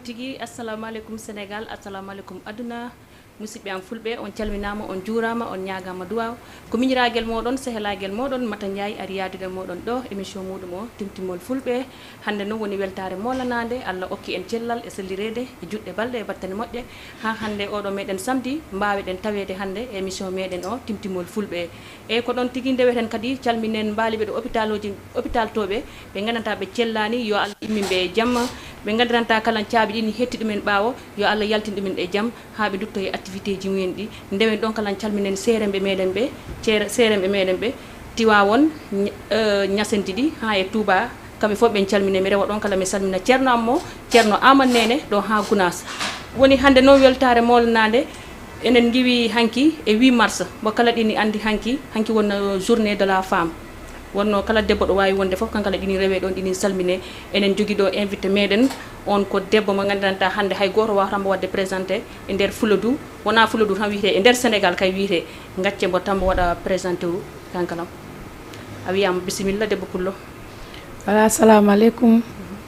tigi assalamu alaikum Sénégal assalamu alaikum aduna musidɓe am fulɓe on calminama on juurama on ñagama duwaw ko miñiragel moɗon sehelagel moɗon Mata Ndiaye ari yadude moɗon ɗo émission muɗum o Timtimol fulɓe hande noon woni weltare molanade Allah okki en cellal e sellirede e juɗɗe balɗe e battane moƴƴe ha hande oɗo meɗen samedi mbawiɗen tawede hande émission meɗen o Timtimol fulɓe e ko ɗon tigui ndeweten kadi calminen mbaliɓe ɗo hôpital toɓe ɓe gandanta ɓe cellani yo Allah immiɓe e jamma ɓe gandiranta kala caabi ɗi ni hetti ɗumen ɓaawo yo Allah yaltin ɗumen e jaam ha ɓe dutto e activité ji mumen ɗi ndewen ɗon kala calminen seremɓe meɗen ɓe seremɓe meɗen ɓe Tiwawon ñasendi ɗi ha e Touba kamɓe fof ɓen calmine mi rewa ɗon kala mi salmina ceerno ammo ceerno Amadou Nene ɗo ha Gounass woni hande noon weltare molnade enen giwi hanki e 8 mars mo kala ɗini andi hanki won journée de la femme wonno kala debbo ɗo wawi wonde fof kankala ɗini rewe ɗon ɗini salmine enen jogui ɗo invité meɗen on ko debbo mo gandiranta hande hay goto wawatamo wadde présenté e nder Fuladu wona Fuladu tan wiyete e nder Sénégal kay wiyete gacce mbo tambo waɗa présenté u kankalam a wiyama bisimilla debbo pullo wala assalamu aleykum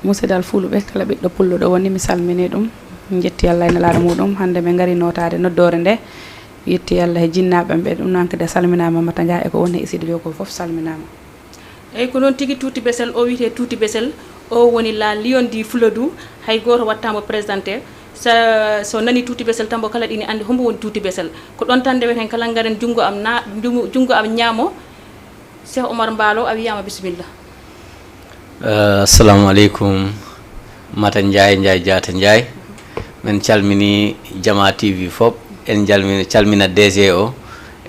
musidal fulɓe kala ɓiɗɗo pullo ɗo woni mi salmini ɗum jetti Allah ene laaɗa muɗum hande ɓe gari notade noddore nde yetti Allah e jinnaɓe ɓe ɗum noon kadi salminama Mata Ndiaye e ko woni e studio ko foof salminama eyyi ko noon tigui Tuuti Bessel o wiyete Tuuti Bessel o woni la lion di Fuladu hay goto wattamo présenté so nani Tuuti Bessel tambo kala ɗini andi hombo woni Tuuti Bessel ko ɗon tan ndeweten kala garen jungo am ñaamo Cheikh Oumar Mballo a wiyama bisimilla assalamu aleykum Mata Ndiaye Diatta Ndiaye min calmini Jama TV foof en calmina DG o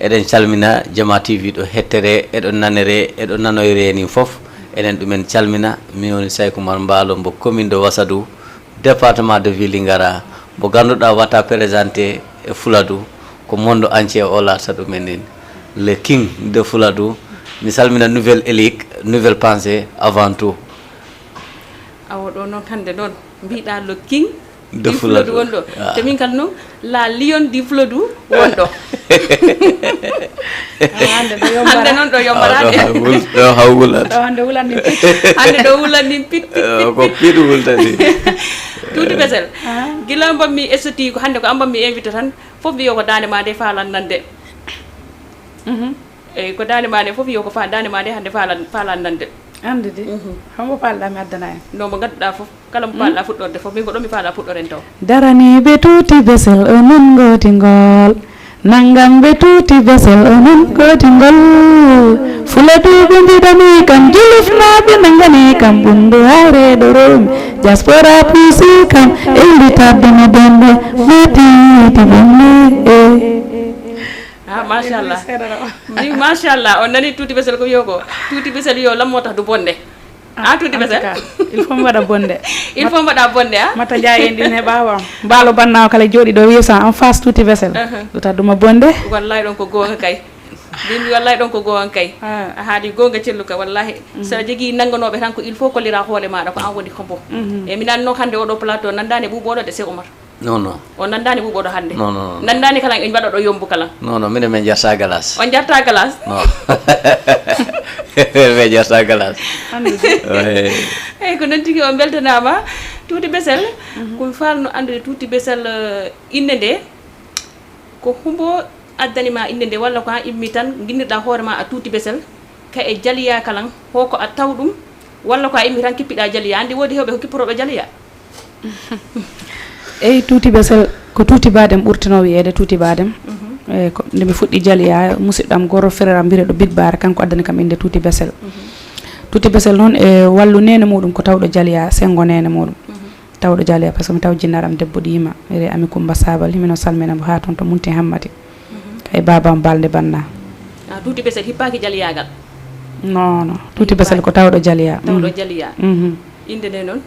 eɗen calmina Jama TV ɗo hettere eɗo nanere eɗo nanoyre ni foof enen ɗumen calmina mi woni Cheikh Oumar Mballo mbo commune de Wassadou département de Vélingara mbo ganduɗa watta présenté e Fuladu ko monde entier o laata ɗumen le king de Fuladu mi salmina nouvelle élite nouvelle pensée avant tout awo ɗo noon hande noon mbiɗa le king de Fuladu wonɗo te min kala noon la lion di Fuladu wonɗo hande noon ɗo yombarade ɗo haw wulat hande wulan ni pit hande ɗo wulan ni pit ko pit wultani Tuuti Bessel gila mbammi estoti ko hande ko ambammi invité tan fof wiyo ko dande ma nde falan nande eyyi ko dande ma nde fof wiyo ko dande ma nde hande falan nande ande de hombo palɗa mi addana en no mo gadduɗa fof kala mo palɗa fuɗɗorde fof min ko ɗo mi faala fuɗɗoren taw daraniɓe Tuuti Bessel onon gotingol nangam ɓe Tuuti Bessel onon gotingol Fuladu mbiɗani kam julufnaɓe nangani kam ɓundu hayreɗo romi diaspora puusi kam ewlitarde no donde matiti bonne machallah machallah on nani Tuuti Bessel ko wiyo ko Tuuti Bessel yo lammo tax du bonde Tuuti Bessel il faut mi waɗa bonde il faut mbaɗa bonde Mata Ndiaye en ɗin e ɓawam Mballo bannawo kala jooɗi ɗo wiisa en face Tuuti Bessel ɗuta duma bonde wallahi ɗon ko gonga kay min wallahi ɗon ko gonga kay a haali gonga celluka wallahi sa jogui nangganoɓe tan ko il faut kollira hoole maɗa ko an woni hombo e mi nanno hande oɗo plateau nandani ɓuuɓoɗo de Cheikh Oumar non o nandani ɓuuɓoɗo hande non nandani kala en mbaɗa ɗo yombu kala non minen min jarta galas on jarta galas non min jarta galas eyyi ko noon tigui o beltanama Tuuti Bessel ko falno andude Tuuti Bessel inde nde ko humbo addanima inde nde walla ko ha immi tan guinniɗa hoorema a Tuuti Bessel ka e jaliya kalan hoko a taw ɗum walla ko a immi tan kippiɗa jaliya andi woodi hewɓe ko kipporoɓe jaliya eyyi Tuuti Bessel ko Tuuti Badem ɓurtino wiyede Tuuti Badem eyyi ko nde mi fuɗɗi jaliya musidɗam goro frère am mbireɗo Big Bara kanko addani kam inde Tuuti Bessel Tuuti Bessel noon e wallu nene muɗum ko tawɗo jaliya sengo nene muɗum tawɗo jaliya par ce que mi taw jinnaɗam debbo ɗima ere Ami Coumba Sabal himino salminamo ha toon to Munti Hammadi kay babam Balde Banna Tuuti Bessel hippaki jaliyagal non Tuuti Bessel ko tawɗo jaliya tawɗo jaliya inde nde noon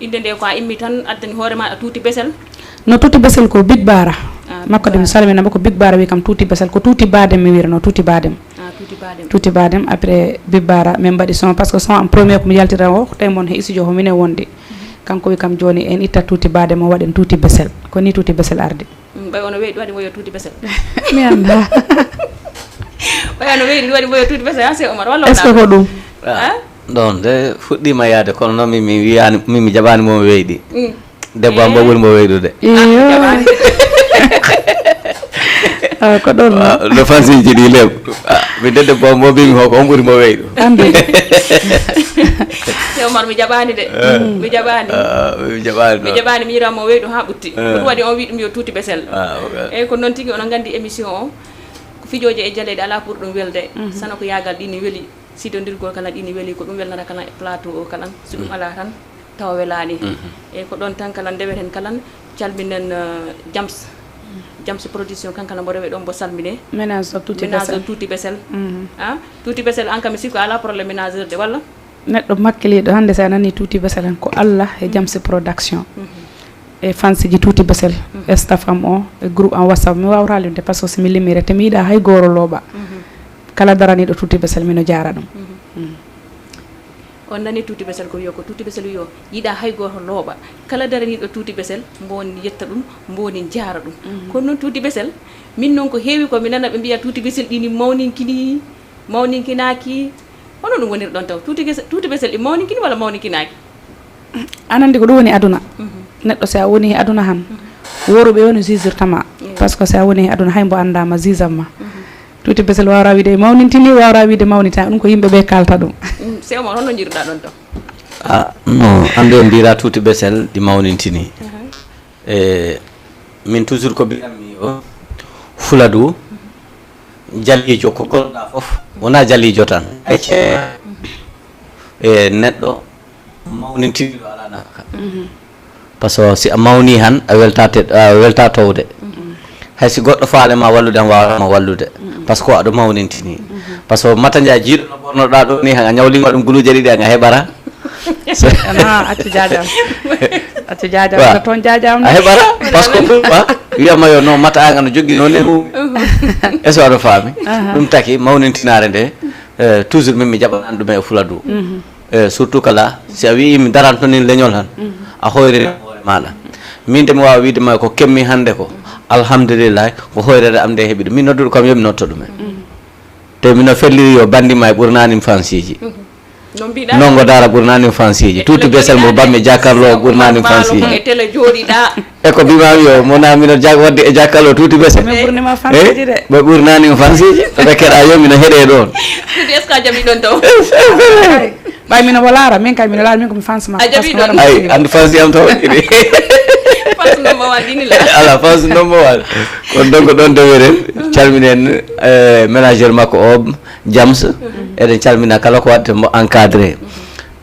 inde nde ko a immi tan addani hoorema a Tuuti Bessel no Tuuti Bessel ko Big Bara makko de mi salminamo ko Big Bara wi kam Tuuti Bessel ko Tuuti Badem mi wirano Tuuti Badem Tuuti Badem après Big Bara min mbaɗi son par ce que son en premier komi yaltira o tawi mon he studio ho minen wondi kanko wi kam joni en itta Tuuti Badem o waɗen Tuuti Bessel ko ni Tuuti Bessel ardi ɓay ono weyi ɗum waɗi moyo Tuuti Bessel mi anda ɓay ono weyi ɗum waɗi moyo Tuuti Bessel ha Cheikh Oumar walla est ce que ko ɗum ɗon de fuɗɗima yaade kono noon mi wiyani mi jaɓani mo weyɗi debbo am bo ɓuuri mo weyɗude ko ɗon no fansiji ɗi lew mi de debbo am bo mbimi ko on ɓuuri mo weyɗu ande Omar mi jaɓani de mi jaɓani mi jaɓani mi yiramo weyɗu ha ɓutti ɗum waɗi on wi ɗum yo tuuti besel eyyi ko noon tigui onon gandi émission o ko fijoje e jaleɗe ala pour ɗum welde sana ko yagal ɗini weeli sidodirgol kala ɗini weeli ko ɗum welnata kala e plateau o kala so ɗum ala tan tawa welani eyyi ko ɗon tan kala ndeweten kala calminen Jams production kankala mbo rewe ɗon mbo salmine ménage o tuuti besel tuuti besel an kam mi sikko ala probléme ménageur de walla neɗɗo makkiliɗo hannde sa nani tuuti besel en ko Allah e Jams production e fansiji tuuti besel e staff am o e groupe en whatsapp mi wawra limde par ce que somi limire te mi yiɗa hay gooro looɓa kala daraniɗo tuuti besel mino jaara ɗum on nani tuuti besel ko wiyo ko tuuti besel wiyo yiɗa hay goto looɓa kala daraniɗo tuuti besel mboni yetta ɗum mboni jaara ɗum kono noon tuuti besel min noon ko heewi ko mi nana ɓe mbiya tuuti besel ɗini mawninkinaki hono ɗum woniri ɗon taw tuuti besel ɗi mawninkini walla mawninkinaki anandi ko ɗum woni aduna neɗɗo si a woni e aduna han woruɓe woni jugirtama par ce que si a woni e aduna hay mbo andama jugeamma tuuti besel wawra wiide mawnintini wawra wiide mawnita ɗum ko yimɓeɓe kalta ɗum sewma hono jiruɗa ɗon taw non ande o mbira tuuti besel ɗi mawnintini min toujours ko mbiyanmi o Fuladu jallijo ko kolɗa foof wona jallijo tan neɗɗo mawnintiniɗo ala nafaka par ce que si a mawni han a welta towde haysi goɗɗo faalema wallude an wawama wallude par ce que aɗa mawnintini par ce que Mata Ndiaye jiiɗo no ɓornoɗa ɗo ni a ñawlima ɗum guluje ɗiɗi anga heɓara accu jajam toon jajam a heɓara par ce que wiyama yo non Mata anga no jogui noon e ɗum est ce que aɗa faami ɗum taki mawnintinare nde toujours min mi jaɓanan ɗumen e Fuladu surtout kala si a wi mi daran toon ni leñol han a hoyriri hoore maɗa min de mi wawa widema ko kemmi hande ko alhamdulillah ko hoyrede am nde heeɓi ɗum min nodduɗo kam yomi notto ɗumen te mino felliri yo bandima e ɓurnanim fansiji nongo dara ɓurnanim fansiji tuuti besel mo bammi jakarlo ɓurnanim fansiji e ko mbimami yo mona mino wadde e jakarlo tuuti besel ɓe ɓurnanim fansiji ɓe keɗa yo mino heeɗe ɗon ɓay mino mo laara min kay mino laara min komi fansma ay andu fansi am taw ɗiɗi ala fas nombo wal kon donc ɗon deweren calminen ménageur makko o Jams eɗen calmina kala ko waɗte mo encadré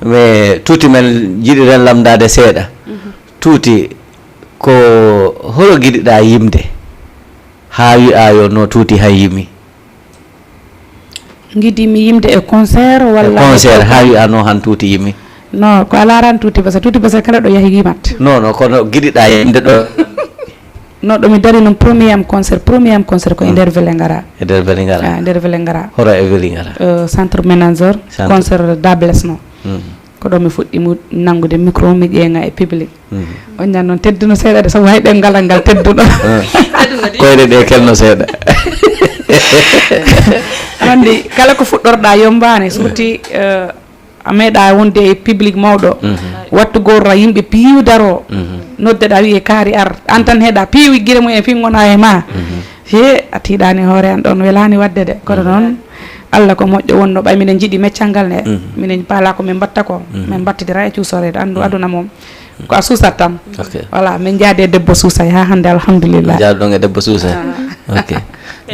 mais tuuti men jiɗiren lamdade seeɗa tuuti ko holo giɗiɗa yimde ha wi'a yo no tuuti hay yimi guidimi yimde e concert walla concert ha wi'a no han tuuti yimi non ko a laarani tuuti parce que kala ɗo yahi yimat non kono giɗiɗa yimde ɗo non ɗo mi dari noon premier am concert ko e nder Vélingara nder Vélingara horo e Vélingara centre ménageur concert dables no ko ɗo mi fuɗɗi nangude micro mi ƴeeŋa e public on ñan noon tedduno seeɗa de sabu hay ɗemgal ngal tedduɗo koyɗe ɗe kelno seeɗa andi kala ko fuɗɗorɗa yombani surti a meeɗa wonde e public mawɗo wattu gorra yimɓe piiwi daro noddeɗa wiye kaari ar an tan heeɗa piiwi guire mum e fin gona e ma he a tiiɗani hoore an ɗon welani wadde de kono noon Allah ko moƴƴo wonno ɓay minen jiiɗi meccal ngal ne minen paala ko min mbatta ko min battidira e cuusorede andu aduna mom ko a suusat tan voilà min jaade e debbo suusay ha hande alhamdulillah jaaɗo ɗon e debbo suusay ok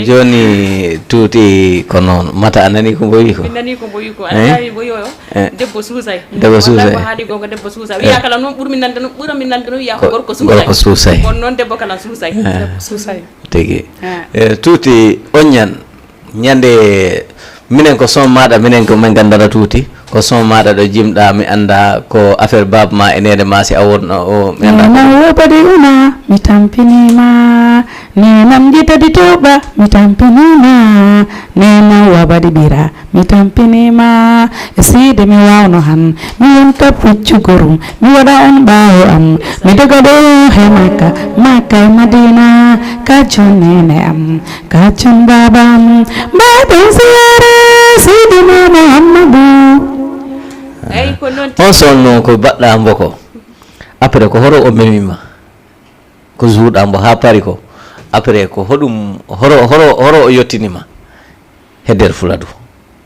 joni tuuti ko noon Mata a nani ko mboyi ko min nani ko mboyi ko aɗa wi boyi o debbo suusay ko haali gonga debbo suusay wiya kala noon ɓuuramin nande no wiya ko gorko suusay on noon debbo kala suusay debbo suusay tigi tuuti on ñande minen ko son maɗa minen ko min gandata tuuti ko son maɗa ɗo jimɗa mi anda ko affaire baba ma e nede ma si a wonno o mi anda wobadi una mi tampinima nenam jitadi toɓa mi tampinima nenam wabadi ɓira mi tampinima e siide mi wawno han mi wonta puccugorum mi waɗa on ɓawo am mi doga ɗo he makka e madina kacon nene am kacon baba am mbaɗen siyare siidima Muhammadu Ay ko non on sonno ko baɗɗa mbo ko après ko horo o memima ko zuuɗa mbo ha pari ko après ko hoɗum horo o yettinima hedder Fuladu.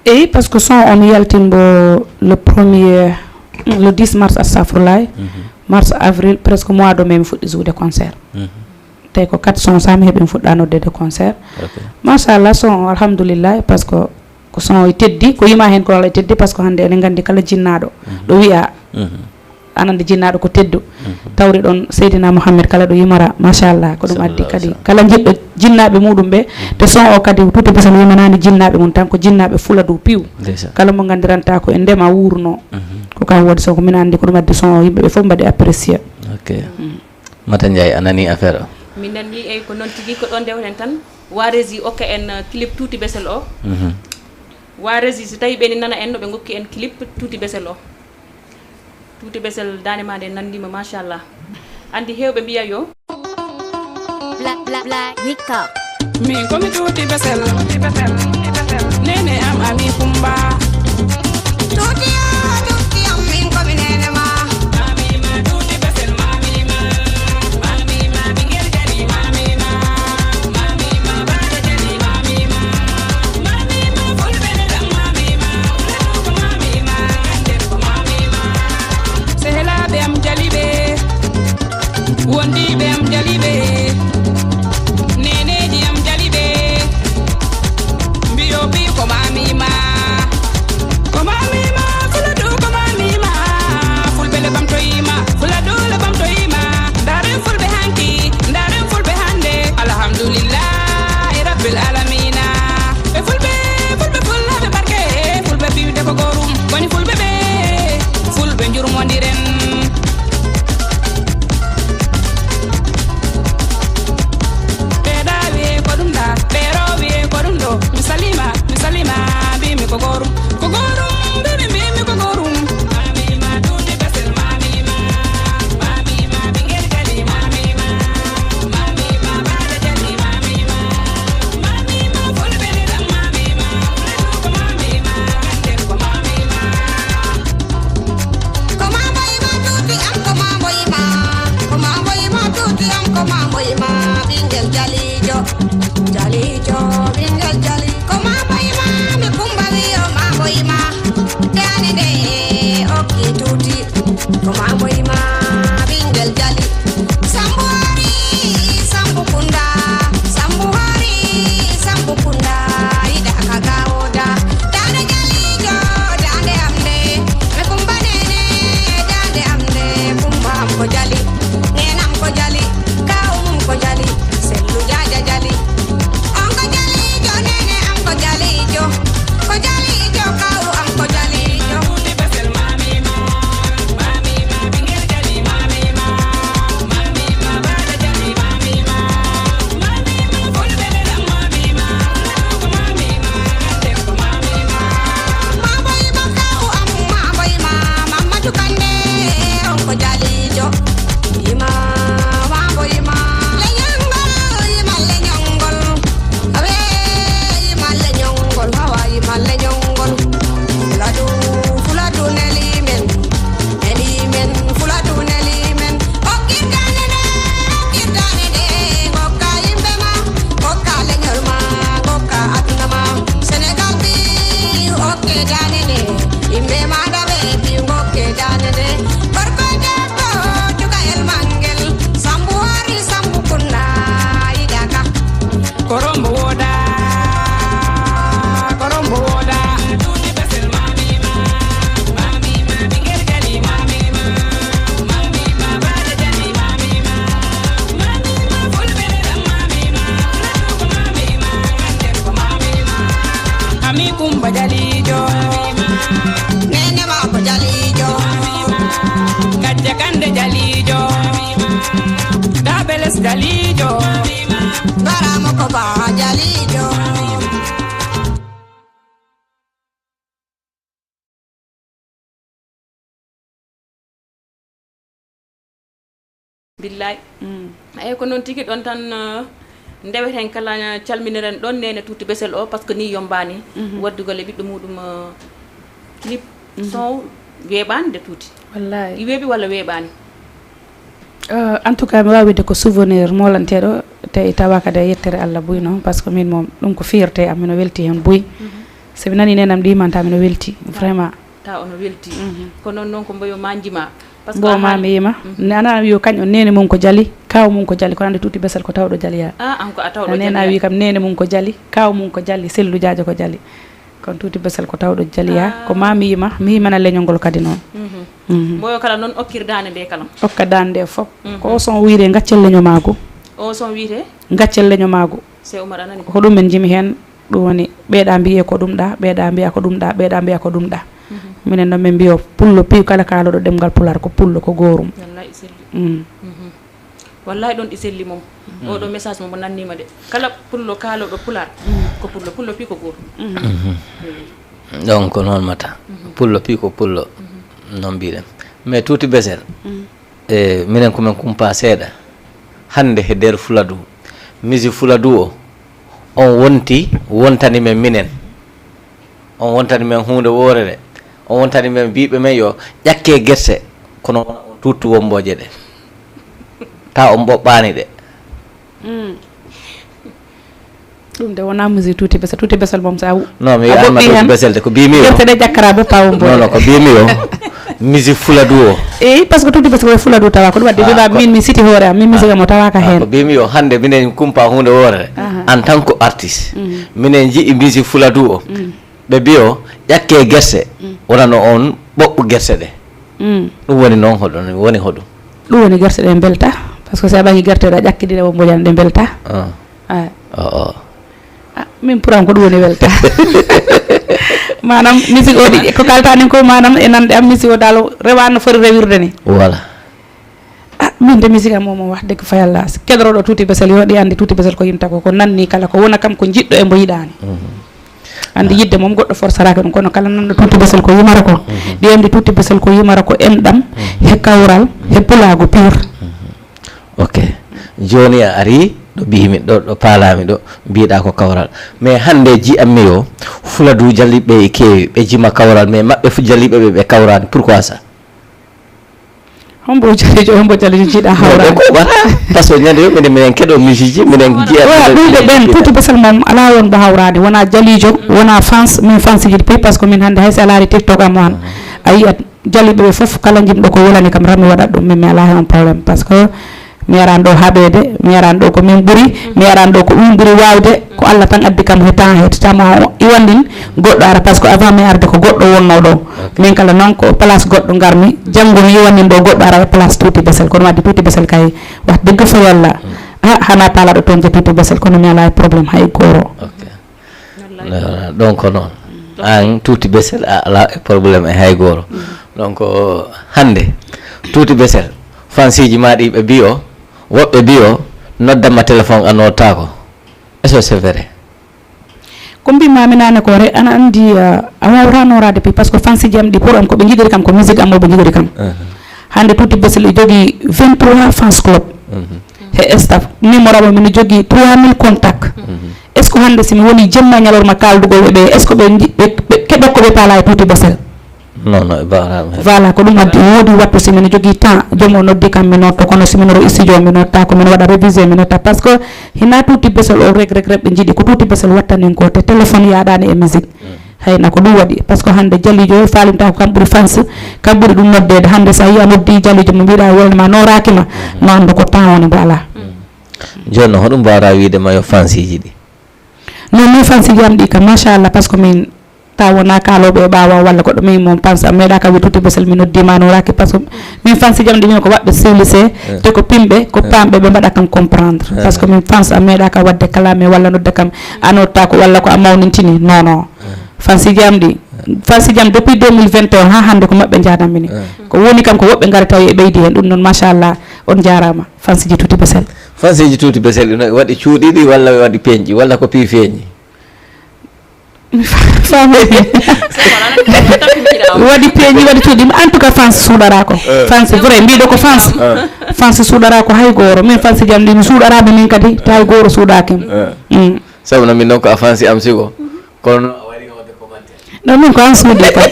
Et parce que son on yaltin bo le 10 mars astafurlah mars avril presque mois de mai mi fuɗɗi zuude concert tay ko 4 son sami heɓe fuɗɗa noddede concert machallah son alhamdulillah parce que ko son e teddi ko yima hen ko Allah teddi parce que hande enen gandi kala jinnaɗo ɗo wiya anande jinnaɗo ko teddu tawri ɗon Seydina Mouhamed kala ɗo yimara machallah ko ɗum addi kadi kala jiɗɗo jinnaɓe muɗum ɓe te son o kadi tuuti basal wimanani jinnaɓe mum tan ko jinnaɓe Fuladu piw kala mo gandiranta ko e ndema wurno ko kam waɗi son ko min andi ko ɗum addi son o yimɓeɓe fof mbaɗi apprécié. Ok Mata Ndiaye a nani affaire o? min nani e ko non tigi ko ɗon ndewten tan waresi okka en clip tuuti besel o waresi so tawi ɓeni nana en no ɓe gokki en clip tuuti besel o tuuti besel dane ma nde nandima machallah andi hewɓe mbiya yo Hikka min komi tuuti besel nene am ami kumba tuuti am min komi nene ma mamima tuuti besel mamima bingel jali mamima bada jali mamima fulɓene ɗam mamima ko mamima nder ko mamima sehelaɓe am jali ɓe wondiɓe am jali ɓe neneji am jali ɓe mbiyo bi ko mamima Fuladu ko mamima fulɓe le ɓamtoyima Fuladu le ɓamtoyima ndaren fulɓe hanki ndaren fulɓe hande alhamdulillahi rabbil alamina ɓe fulɓe fullaɓe barke fulɓe biwde ko gorum woni fulɓe ɓe fulɓe jurmodiren ɓeɗa wiye ko ɗum ɗa ɓeero wiye ko ɗum ɗo mi salima mbimi ko gorum mbimi ko gorum mamima tuuti besel mamima bingel jali mamima bada jali mamima fulɓe ne ɗam mamima ko mamima nder ko mamima tuuti am ko mamboyima tuuti am ko mamboyima bingel jalijo bingel jali ko mamboyima mi kumba wiyo mamboyima dani nde okki tuuti ko mamboyima bingel jali sambu hari sambu kunda ida ka gawoda dane jalijo dande amde mi kumba nene dande amde kumba am ko jali nenam ko jali kawum ko jali sellu jaja jali on ko jalijo nene am ko jalijo kawu am ko jalijo tuuti besel mamima bingel jali mamima bada jali mamima fulɓe ne ɗam mamima ko mamima nder ko mamima mamboyima kawu am mamboyima Mamadou Kande on ko jalijo yima mamboyima leñongol yima leñongol awe yima leñongol hawa yima leñongol Fuladu nelimen Fuladu nelimen okkirtane nde gokka yimɓe ma gokka leñol ma gokka aduna ma Sénégal bi okke dane nde yimɓe ma daɓe bi gokke dane nde gorko debbo cukayel mangel sambu hari sambu kunna yiɗaka korombo woda tuuti besel mamima bingel jali mamima bada jali mamima fulɓe ne ɗam mamima ko mamima nder ko mamima ami kumba jalijo nene ma ko jalijo gajja kande jalijo dabeles jalijo garamo ko ba jalijo billahi ay ko non tigi ɗon tan ndeweten kala calminiren ɗon nene tuuti besel o par ce que ni yombani waddugol e ɓiɗɗo muɗum clip son weeɓani de tuuti wallahi i weeɓi walla weeɓani en tout cas mi wawi widde ko souvenir molanteɗo te tawa kadi e yettere Allah buy noon par ce que min moom ɗum ko fierté am mino welti hen buy somi nani nenam ɗimanta mino welti vraiment ta ono welti ko noon ko mboyo manjima bo mami yima ana wi kañ on nene mum ko jali kaw mum ko jali ko ande tuuti besal ko tawɗo jaliya an ko a tawɗo nena wi kam nene mum ko jali kaw mum ko jali sellu jaajo ko jali kon tuuti besal ko tawɗo jaliya ko mami yima mi yimana leñol ngol kadi noon mboyo kala noon okkirdaane nde kala okka dande fof ko o son wiire gaccel leño maago o son wiite gaccel leño maago se Oumar anani ko ɗum en jimi hen ɗum woni ɓeeɗa mbiye ko ɗum ɗa ɓeeɗa mbiya ko ɗum ɗa ɓeeɗa mbiya ko ɗum ɗa minen noon min mbiyo pullo piiw kala kaaloɗo ɗemgal pular ko pullo ko goorum wallahi selli wallahi ɗon ɗi selli mom oɗo message mo nannima de kala pullo kaaloɗo pular ko pullo pi ko goorum donc noon mata pullo pi ko pullo noon mbiɗen mais tuuti besel e minen komin kumpa seeɗa hande he nder Fuladu musique Fuladu o on wontani men minen on wontani men hunde worere on wontani men biɓe men yo ƴakke guerte kono tuttu womboje ɗe ta on ɓoɓɓani ɗe ɗum de wona musique tuuti besel mom sa non mi wiyanma tuuti besel de ko mbimi o guerte ɗe ƴakkara boppa womboje non ko mbimi o musique Fuladu o eyi par ce que tuuti besel ko Fuladu tawa ko ɗum wadde wiɓa min mi siti hoore am min musique am o tawaka hen ko mbimi o hande minen kumpa hunde worere en tant que artiste minen jiiɗi musique Fuladu o ɓe mbi o ƴakke guerte wonano on ɓoɓɓu guerte ɗe ɗum woni noon hoɗum woni hoɗum ɗum woni guerte ɗe belta par ce que sa ɓangi guerte ɗe ƴakkiɗiɗe wombojan ɗe belta min puram ko ɗum woni welta manam musique o ɗi ko kaltanin ko manam e nande am musique o dal rewano foti rewirde ni voilà min de musique am momo wax degg fa yalla kedoroɗo tuuti besel yo ɗi andi tuuti besel ko yimta ko nanni kala ko wona kam ko jiɗɗo e mbo yiɗani andi yidde mom goɗɗo forceraka ɗum kono kala nanɗo tuuti besel ko yimara ko ɗi andi tuuti besel ko yimara ko enɗam he kawral he pulago pure ok joni a ari ɗo mbimi ɗo paalami ɗo mbiɗa ko kawral mais hande ji ammi o Fuladu jalliɓe e keewi ɓe jima kawral mais maɓɓe fu jalliɓe ɓe kawrani pourquoi ça hombo jalijo jiiɗa hawrade ko wara par ce que ñande yo minen keɗo musique ji minen jiya ɗumde ɓen tuuti besel mom ala won mbo hawrade wona jalijo wona fans min fansi jiɗi pi par ce que min hande hayso a laari TikTok am han a yiyat jalliɓe ɓe foof kala jimɗo ko welani kam tan mi waɗat ɗum min mi ala hen probléme par ce que mi yarani ɗo haɓede mi yarani ɗo ko min ɓuuri mi yarani ɗo ko ɗum ɓuuri wawde ko Allah tan addi kam he temps hettitama iwandin goɗɗo ara par ce que avant mi arde ko goɗɗo wonno ɗo min kala noon ko place goɗɗo garmi janggo mi iwandin ɗo goɗɗo ara e place tuuti besel kono wadde tuuti besel kay wax degg fa yalla hana paalaɗo toon je tuuti besel kono mi ala e probléme hay goro donc noon an tuuti besel a ala e probléme e hay goro donc hande tuuti besel fansiji ma ɗi ɓe mbi o woɓɓe mbi o noddanma téléphone a noddata est ce que c'est vrai ko mbimami nane ko re ana andi a wawra norade pi par ce que fansiji am ɗi pour am koɓe jiɗiri kam ko musique am oɓe jiɗiri kam hande tuuti besel e jogui 23 fans club he staff numéro mo mino jogui 3000 contact est ce que hande simi woni jemma ñalorma kaldugoɓe ɓe est ce que ɓe keɓe koɓe paala e tuuti besel non non baram voilà ko ɗum addi woodi wattu si min jogui temps jomo noddi kam mi notto kono si min ro studio mi notta ko min waɗa révisé mi notta par ce que hina tuuti besel o rek ɓe jiiɗi ko tuuti besel wattanin ko te téléphone yaɗani e musique hayna ko ɗum waɗi par ce que hande jallijo falimta ko kam ɓuuri fans kam ɓuuri ɗum noddede hande sa yi a noddi jallijo mo mbiɗa welnama norakima no anda ko temps woni mbo ala joni noon hoɗum mbawɗa widema yo fansiji ɗi non min fansiji am ɗi kam machallah par ce que min ta wona kaloɓe e ɓawa walla goɗɗo min mon pense a meeɗa kam wi tuuti besel mi noddima noraki par ce que min fansi jam ɗi min ko waɓɓe civilisé te ko pimɓe ko pamɓe ɓe mbaɗa kam comprendre par ce que min pense a meeɗa kam wadde kalame walla nodda kam a notta ko walla ko a mawnintini non non fansi jam ɗi fansi jam depuis 2021 ha hande ko maɓɓe jadanmi ni ko woni kam ko woɓɓe gaari tawi e ɓeydi hen ɗum noon machallah on jarama fansiji tuuti besel fansiji tuuti besel ɗi waɗi cuuɗiɗi walla waɗi peñƴi walla ko pi feeñi waɗi peeñi waɗi cuuɗi en tout cas fans suuɗara ko fans vrai mbiɗo ko fans fans suuɗara ko hay gooro min fans jam ɗi mi suuɗaraɓe min kadi ta hay gooro suuɗakim sabu no min noon ko a fansi am sigo kono a waɗi wonde commentaire non min ko an suudi kam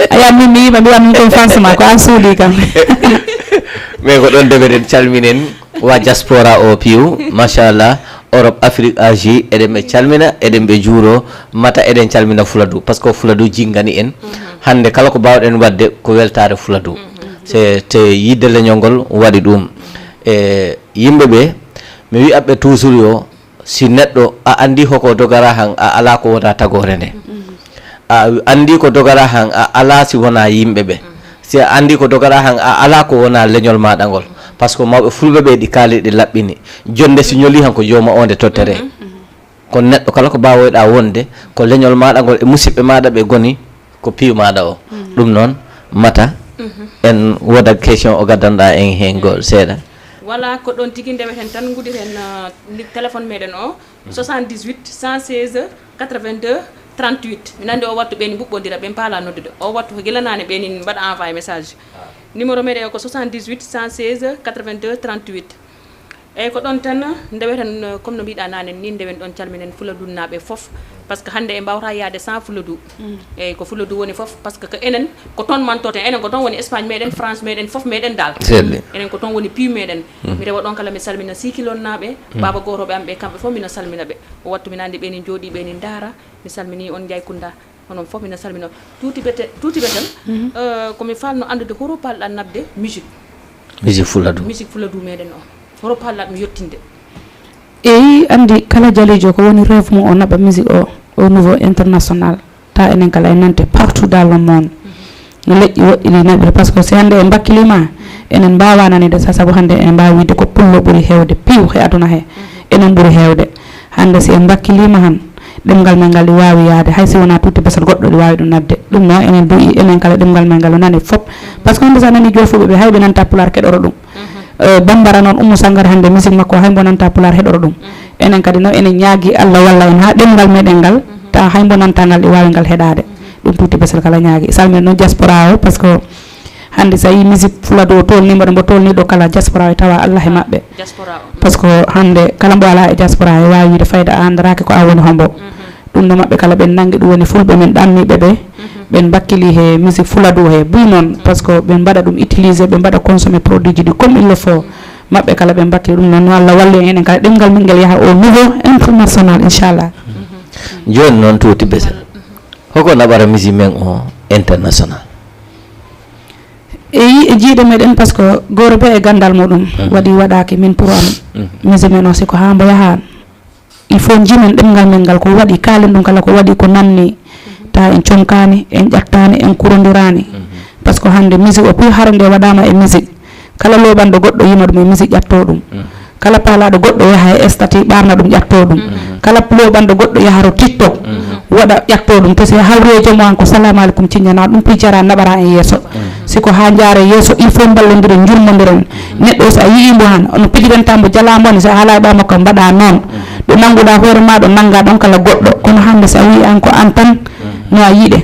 aya min mi yima min ko fansama ko an suudi kam mais ko ɗon deɓeɗen calminen wa diaspora o piiw machallah Europe Afrique Asie eɗen ɓe calmina eɗen ɓe juuro mata eɗen calmina Fuladu par ce que Fuladu jingani en hande kala ko bawɗen wadde ko weltare Fuladu c'est te yidde leñol ngol waɗi ɗum e yimɓe ɓe mi wi'aɓe toujours yo si neɗɗo a andi hoko dogara han a ala ko wona tagore nde a andi ko dogara han a ala si wona yimɓe ɓe si a andi ko dogara han a ala ko wona leñol maɗa ngol par ce que mawɓe fulɓe ɓe ɗi kaali ɗi laɓɓini jonde si ñoli han ko jooma onde tottere kono neɗɗo kala ko bawoyɗa wonde ko leñol maɗa ngol e musidɓe maɗa ɓe goni ko piiw maɗa o ɗum noon mata en woda question o gaddanɗa en hen gol seeɗa voilà ko ɗon tigi ndeweten tan gudditen téléphone meɗen o 78 116 82 38 mi nandi o wattu ɓeni ɓuɓɓodira ɓen paala noddude o wattu ko guilanani ɓeni mbaɗa envoyé message numéro meɗen o ko 78 116 82 38 eyyi ko ɗon tan ndeweten comme no mbiɗa nane ni ndewen ɗon calminen Fuladu naɓe foof par ce que hande en mbawata yaade sans Fuladu eyyi ko Fuladu woni foof par ce que enen ko toon mantoten enen ko toon woni Espagne meɗen France meɗen foof meɗen dal enen ko toon woni piiw meɗen mi rewa ɗon kala mi salmina Sikilon naɓe baba goroɓe am ɓe kamɓe foof mina salmina ɓe o wattu mi nandi ɓeni jooɗi ɓeni daara mi salmini on Ndiaye Kounda onon foof mina salmina tuuti betel komi falno andude horo palɗa nabde musique Fuladu meɗen o horo palɗa ɗum yettinde eyi andi kala jalijo ko woni rêve mum o naɓa musique o au niveau international ta enen kala en nante partout dans le monde no leƴƴi woɗɗini naɓire par ce que si hande en bakkilima enen mbawa nanide sa saabu hande en mbawi widde ko pullo ɓuuri hewde piiw he aduna he enen ɓuuri hewde hande si en bakkilima han ɗemgal men ngal ɗi wawi yaade haysi wona tuuti basal goɗɗo ɗi wawi ɗum nabde ɗum noon enen duyi enen kala ɗemgal men ngal o nani foof par ce que hande sa nani jofuɓe ɓe hayɓe nanta pular keɗoro ɗum bambara noon Oumou Sangare hande musique makko haybo nanta pular heɗoro ɗum enen kadi noon enen ñaagui Allah walla en ha ɗemgal meɗen ngal ta haybo nanta ngal ɗi wawi ngal heɗade ɗum tuuti basal kala ñaagui salmina noon diaspora o par ce que hande sa yi musique Fuladu o tolnima ɗo mbo tolniɗo kala diaspora o tawa Allah e maɓɓe par ce que hande kala mbo ala e diaspora e wawi wiide fayda a andaraki ko a woni hombo ɗum no maɓɓe kala ɓen nanggui ɗum woni fulɓe men ɗanniɓe ɓe ɓen bakkili he musique Fuladu he buy noon par ce que ɓe mbaɗa ɗum utiliser ɓe mbaɗa consommé produit ji ɗi comme il le faut maɓɓe kala ɓe bakkili ɗum noon Allah walli en enen kala ɗemgal men ngel yaha au niveau international inchallah joni noon tuuti besel hoko naɓara musique men o international eyi e jiiɗe meɗen par ce que goto be e gandal muɗum waɗi waɗaki min pour am musique men o siko ha mbo yaha il faut jimen ɗemgal men ngal ko waɗi kalen ɗum kala ko waɗi ko nanni ta en conkani en ƴattani en kurodirani par ce que hande musique o puy hare nde waɗama e musique kala loɓanɗo goɗɗo yima ɗum e musique ƴatto ɗum kala paalaɗo goɗɗo yaha e stati ɓarna ɗum ƴatto ɗum kala loɓanɗo goɗɗo yaharo TikTok waɗa ƴatto ɗum to si hawri e joom an ko salamu aleykum ciññana ɗum pijara naɓara en yeeso siko ha jaare yeeso il faut ballodiren jurmodiren neɗɗo so a yiyimo han ono pijirentamo jalamoni so a haala ɓa makko mbaɗa noon ɗo nannguɗa hoore ma ɗo nanga ɗon kala goɗɗo kono hande so a wi an ko an tan no a yiiɗe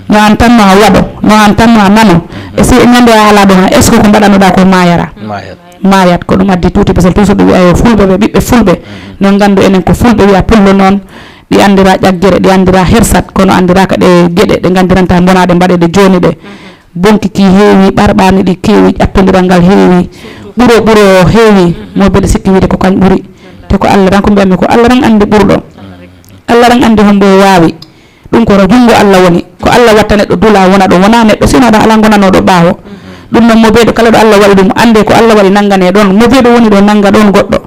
no an tan no a waɗo no an tan no a nano e si ñande a ala ɗum est ce que ko mbaɗanoɗa ko mayara mayat ko ɗum addi tuuti parce que toujours ɗo wiya yo fulɓe ɓe ɓiɓɓe fulɓe noon gandu enen ko fulɓe wiya pullo noon ɗi andira ƴaggere ɗi andira hersat kono andiraka ɗe gueɗe ɗe gandiranta bonaɗe mbaɗeɗe joni ɗe bonkiki heewi ɓarɓani ɗi keewi ƴattodiral ngal heewi ɓuuro heewi mo mbeɗa sikki wiide ko kañ ɓuuri te ko Allah tan ko mbiyatmi ko Allah tan andi ɓurɗo Allah tan andi hombo wawi ɗum ko jungo Allah woni ko Allah watta neɗɗo duula wona ɗo wona neɗɗo sino ɗo ala gonanoɗo ɓaawo ɗum noon mo beeɗo kala ɗo Allah waɗi ɗum ande ko Allah waɗi nangane ɗon mo beeɗo woni ɗo nanga ɗon goɗɗo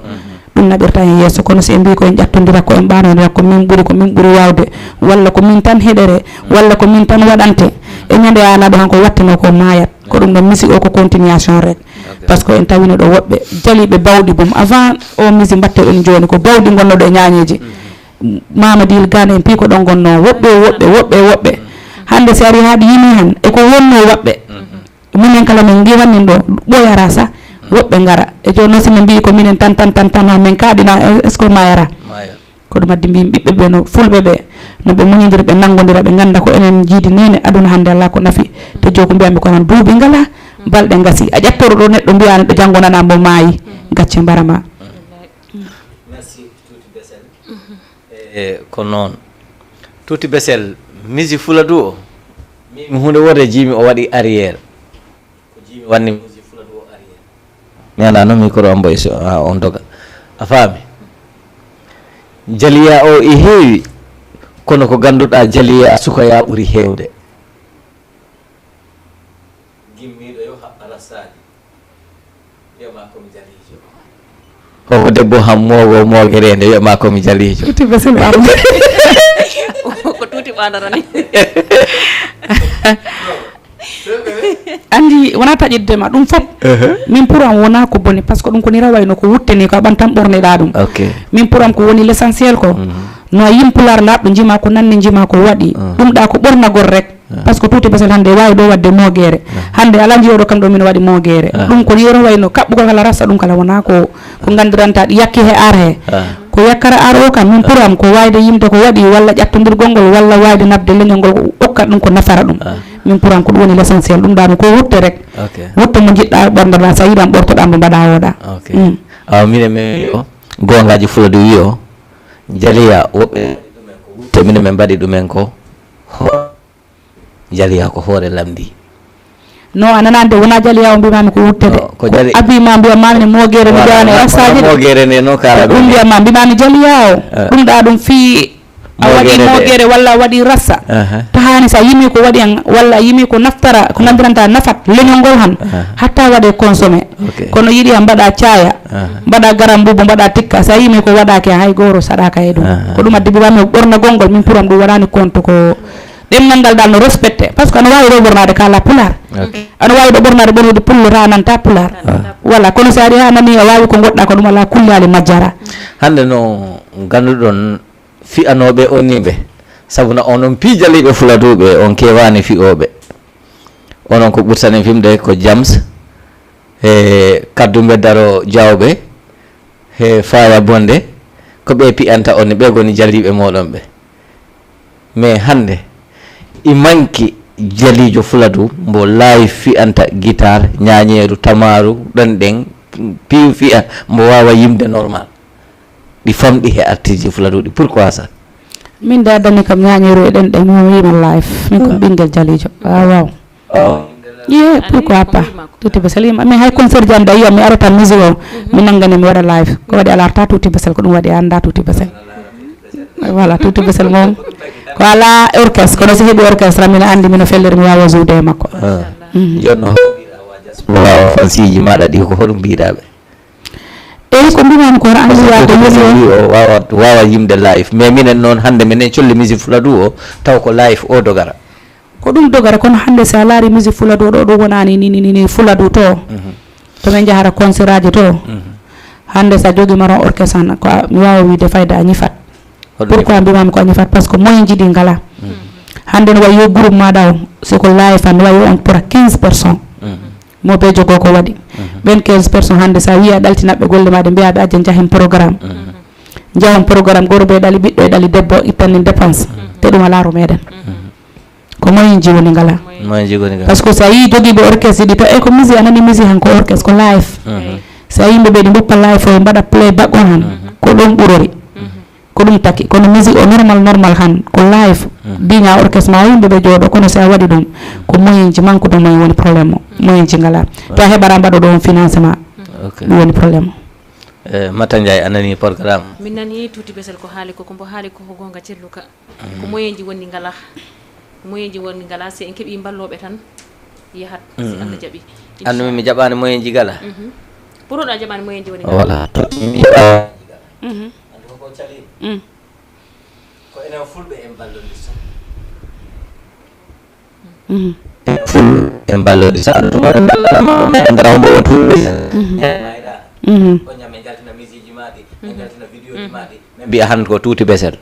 ɗum naɓirta hen yeeso kono si en mbi ko en ƴattodira ko en ɓanodira ko min ɓuuri wawde walla ko min tan heɗere walla ko min tan waɗante e ñande ala ɗo hanko wattino ko mayat ko ɗum ɗon musique o ko continuation rek par ce que en tawino ɗo woɓɓe jaliɓe bawɗi boom avant o musique mbatte ɗum joni ko bawɗi gonnoɗo e ñañeji Mamadil Gane en pi ko ɗon gonno woɓɓe hande si ari haɗi yimi han e ko wonno woɓɓe minen kala min giwannin ɗo ɓoyara sa woɓɓe ngara e joni noon simin mbi ko minen tan ha min kaaɗina est ce que mayara ko ɗum addi mbimi ɓiɓɓe ɓe no fulɓe ɓe no ɓe muñodira ɓe nangodira ɓe ganda ko enen jiidi nene aduna hande ala ko nafi te joko mbiyami ko nan duuɓi ngala balɗe gasi a ƴettoro ɗo neɗɗo mbiya neɗɗo janggo nana mbo maayi gacce mbarama ko noon tuti besel musique fuladu o mi hunde wode jimi o waɗi arrière ko jimi wanni musique fuladu o arrière mi ala no micro am boy on doga a faami jaliya o e heewi kono ko ganduɗa jaliya sukoya ɓuri heewde gimmiɗo yo haɓɓala saadi wiyama komi jalijo koko debbo ham mogo mogerende wiyama komi jalijo tuti besel arde ko tuti ɓandarani andi wona taƴiddema ɗum fop min pour am wona ko boni par ce que ɗum ko ni rawayno ko wutteni ko a ɓan tan ɓorneɗa ɗum min pour am ko woni l' essentiel ko no a yimpular laaɓɗo jima ko nanni jima ko waɗi ɗum ɗa ko ɓornagol rek par ce que tuti besel hande wawi ɗo wadde mogere hande ala jiyoɗo kam ɗo min waɗi mogere ɗum ko ni rawayno kaɓɓugol kala rasta ɗum kala wona ko gandiranta ɗi yakki he ar he ko yakkara ar o kam min pour am ko wayde yimde ko waɗi walla ƴattodirgol ngol walla wayde nabde leñol ngol ɗokkat ɗum ko nafara ɗum min pour am ko ɗum woni l' essentiel ɗum ɗano ko wutte rek wutte mo jiɗɗa ɓornoɗa sa yiɗam ɓortoɗamo mbaɗa oɗa awa mine mi o gongaji fuladu wi o jaliya woɓɓe ɗumen ko wutte mine min mbaɗi ɗumen ko jaliya ko hoore lamdi no a nanande wona jaliya o mbimami ko wuttede ko jali abima mbiyamami mogere mi jawani rasaji mogere ne no kala ɗum mbiyama mbimami jaliya o ɗum ɗa ɗum fi a waɗi mogere walla a waɗi rassa tahani sa yimi ko waɗi en walla yimi ko naftara ko gandiranta nafat leñol ngol han hatta waɗe consommé kono yiɗi a mbaɗa caaya mbaɗa garam mbubo mbaɗa tikka sa yimi ko waɗake hay goro saɗaka e ɗum ko ɗum addi mbimami ɓornagol ngol min pour am ɗum waɗani compte ko ɗemngal ngal dal no respecté par ce que aɗa wawi ɗo ɓornade kala pular aɗa wawi ɗo ɓornade ɓornude pullo ta nanta pular voilà kono so ari ha nani a wawi ko goɗɗa ko ɗum ala kullali majjara hande no ganduɗon fi'anoɓe oniɓe sabuna onon piijaliɓe fuladuɓe on kewani fi'oɓe onon ko ɓurtanen fimde ko jams e kaddumɓe daro jawɓe e faya bonde ko ɓe pi'anta on ɓe goni jaliɓe moɗon ɓe mais hande i manki jalijo fuladu mbo laawi fi'anta guitare ñañeru tamaru ɗon ɗen piw fi'a mbo wawa yimde normal ɗi famɗi he artiji fuladuɗi pourquoi ça min de addani kam ñañeru e ɗen ɗen mi wima live min ko ɓinguel jalijo waw ye pourquoi pas tuti besel yima mais hay concert jande a yiyam mi arata musique o mi nanggani mi waɗa live ko waɗi alarta tuti besel ko ɗum waɗi anda tuti besel voilà tuti besel moom ko ala orchestre kono so heeɓi orchestre mina andi mino fellere mi wawa joude e makko jonno wawa fansiji maɗa ɗi ko hoɗum mbiɗaɓe eyi ko mbimami ko hono andi wade musique o wawa yimde live mais minen noon hande minen colli musique fuladu o taw ko live o dogara ko ɗum dogara kono hande sa laari musique fuladu ɗo ɗum wonani ni fuladu to to min jahata concert aji to hande sa jogui maron orchestre an ko mi wawa wiide fayda a ñifat pourquoi mbimami ko a ñifat par ce que moyen jiɗi ngala hande no wayi yo groupe maɗa o siko live an no wayi on pour 15 personnes mo ɓe jogo ko waɗi ɓen 15 personnes hande sa wiya ɗaltinaɓe golle maɗe mbiyaɓe aje jahen programme jahen programme goro ɓe ɗali ɓiɗɗo e ɗali debbo ittanni dépense te ɗum a laaro meɗen ko moyen ji woni ngala par ce que sa yi jogiiɓe orchestre ɗi taw ko musique anani musique han ko orchestre ko live sa yimɓeɓe ɗi goppa live o mbaɗa play back on han ko ɗum ɓurori ko ɗum taki kono musique o normal han ko live diña orchestre ma yimɓeɓe jooɗo kono sa waɗi ɗum ko moyen ji manque de moyen woni probléme o moyen ji ngala to a heɓara mbaɗo ɗo on financement ɗum woni probléme o Mata Ndiaye anani programme min nani tuti besel ko haali ko mbo haali ko gonga celluka ko moyen ji woni ngala moyen ji woni ngala se en keeɓi balloɓe tan yahat si Allah jaɓi annumi mi jaɓani moyen ji gala pour oɗa jaɓani moyen ji woni voilà to ko cali ko enen fulɓe en ballodi so ful en ballodi sa ndara hombo on fulɓe mayɗa o ñamen jaltina musique ji maɗi en jaltina vidéo ji maɗi min mbiya hande ko tuuti besel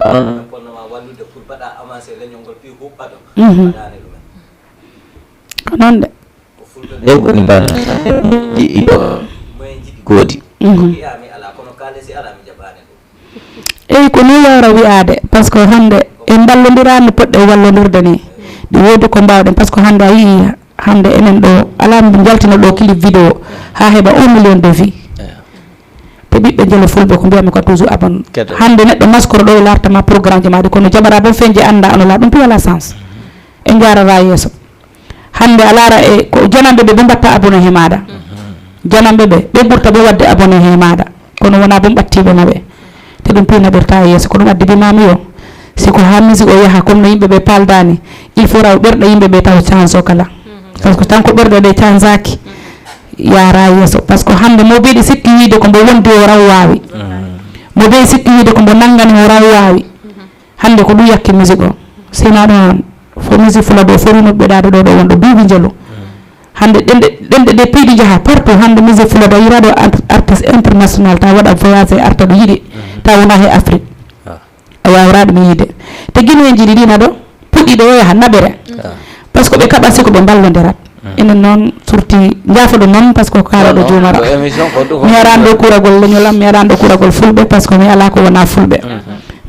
onon ponnoma wallude pour mbaɗa avancé leñol ngol pi huɓɓaɗo mbaɗani ɗumen ko noon de ko fulɓe ɓe woni balla moyen jiɗi goodi ko wiyami ala kono kalesi ala mi jaɓani ɗum eyi ko ni wawra wiyade par ce que hande en ballodirani poɗɗe wallodirde ni ɗi woodi ko mbawɗen par ce que hande a yii hande enen ɗo ala mi jaltina ɗo clip vidéo ha heeɓa 1 million de vues te ɓiɓɓe jele fulɓe ko mbiyami ko toujours abon Keɗo. hande neɗɗo maskoro ɗo e lartama programme ji maɗi kono jabara bon feñje anda ono la ɗum pi wala sens en jarata yeeso hande a laara e ko janamɓe ɓe mbatta abonné he maɗa janamɓe ɓe ɓurta ɓe wadde abonné he maɗa kono wona bon ɓattiɓe naɓe te ɗum pi naɓirta e yeeso ko ɗum addi bimami yo siko ha musique o yaaha comme no yimɓeɓe paldani il faut raw ɓerɗe yimɓeɓe taw change o kala par ce que tan ko ɓerɗe ɗe changeaki yara yeeso par ce que hande mo ɓeɗi sikki wiide ko mbo wondi o raw wawi mo ɓeyi sikki wiide ko mbo nangani o raw wawi hande ko ɗum yakki musique o sina ɗum fo musique fulado fo runoɓɓeɗade ɗo ɗo wonɗo duuɓi jalu hande ɗenɗe ɗe piiɗi jaaha partout hande musique fulado yiraɗo artiste international ta waɗa voyage e arta ɗo yiɗi ta wona he Afrique a wawra ɗum yiide te guineji ɗi ɗina ɗo puɗɗiɗo o yaha naɓere par ce que ɓe kaɓa siko ɓe ballodirat enen noon surti jaafoɗo noon par ce que ko kaalaɗo jumara mi yaran ɗo kuragol leñolam mi yaran ɗo kuragol fulɓe par ce que mi ala ko wona fulɓe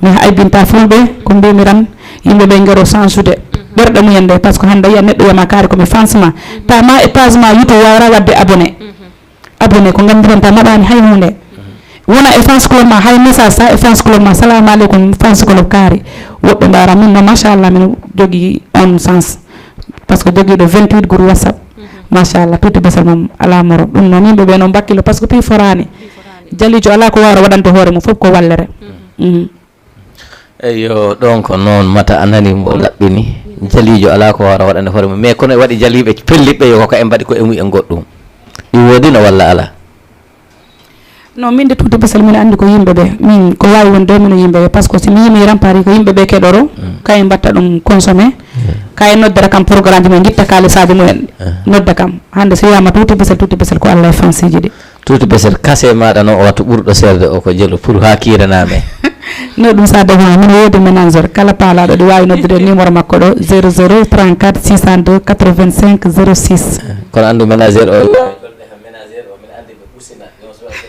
mi aybinta fulɓe ko mbimiran yimɓeɓe gero chansude ɓerɗe mumen nde par ce que hande yiya neɗɗo wiyama kaari komi fansma ta ma e page ma youtube wawra wadde abonné ko gandiranta naɓani hay hunde wona e fans club ma hay message sa e fans club ma salamu aleykum fans club kaari woɓɓe mbara min no machallah min jogui on sens par ce que joguiɗo 28 groupe whatsapp machallah tuuti besal mum ala moro ɗum noon yimɓeɓe noon bakkilo par ce que pi forani jalijo ala ko wawra waɗante hoore mum foof ko wallere eyo ɗon ko noon mata a nani mbo laɓɓini jalijo ala ko wawra waɗande hoore mum mais kono e waɗi jaliɓe pelliɓe yo koko e mbaɗi ko emu e goɗɗum ɗum woodi no walla ala non min de tuuti besal min andi ko yimɓeɓe min ko wawi wonde mino yimɓeɓe par ce que somi yimi rampari ko yimɓeɓe keɗoro kayen mbatta ɗum consommé kayen noddata kam programme ji mumen guitta kalisaji mumen nodda kam hande so wiyama tuuti besel ko Allah e fansiji ɗi tuuti besel kase maɗa noon o wattu ɓurɗo serde o ko jelu pour ha kiraname no ɗum sa defma min woodi ménageur kala paalaɗo ɗi wawi noddude numéro makko ɗo 00 34 602 85 06 kono andu ménageur o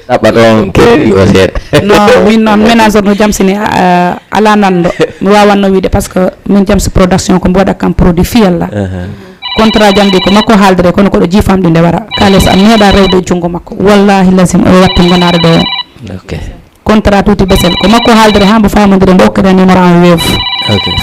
ɗaɓɓa ɗon keɗi o seeɗa non min noon ménageur no jamsini ala nanɗo mi wawanno wiide par ce que min jamsi production ko mbi waɗa kam produit fiyalla contrat jam ɗi ko makko haaldere kono koɗo jifamɗi nde wara kalis am meeɗa rewde e junngo makko wallahi lasim o wattu gonaɗo ɗo ok contrat tuuti besel ko makko haaldere ha mbo famodire mbo hokkata numéro en weev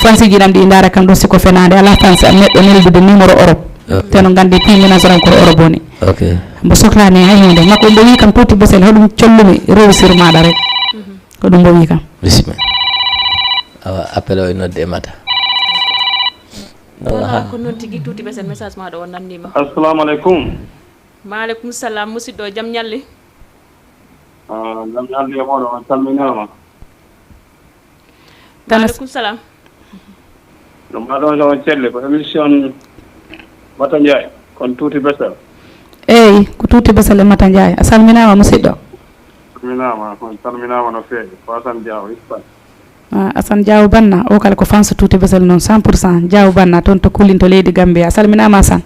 fansiji ɗam ɗi daara kam ɗo siko fenade ala fansi am neɗɗo neldude numéro Europe te no gandi pi ménageur am koɗo Europe woni ok mbo sohlani hay hunde makko mbo wi kam tuuti besel hoɗum collumi réussir maɗa rek ko ɗum mbo wi kam bisimilla awa appel o e nodde e mata wala ko noon tigui tuuti besel message maɗa o nannima assalamu aleykum maaleykum salam musidɗo jaam ñalli jam ñalli e moɗo on calminama maaleykum salam no mbaɗon on celle ko émission Mata Ndiaye kon tuuti besel eyyi ko tuuti besel e Mata Ndiaye a salminama musidɗo salminama no feewi ko Assane Diaw Espagne Assane Diaw Banna o kala ko fansa tuuti besel noon 100% Diaw Banna toon to kulinto leydi Gambia a salminama Assane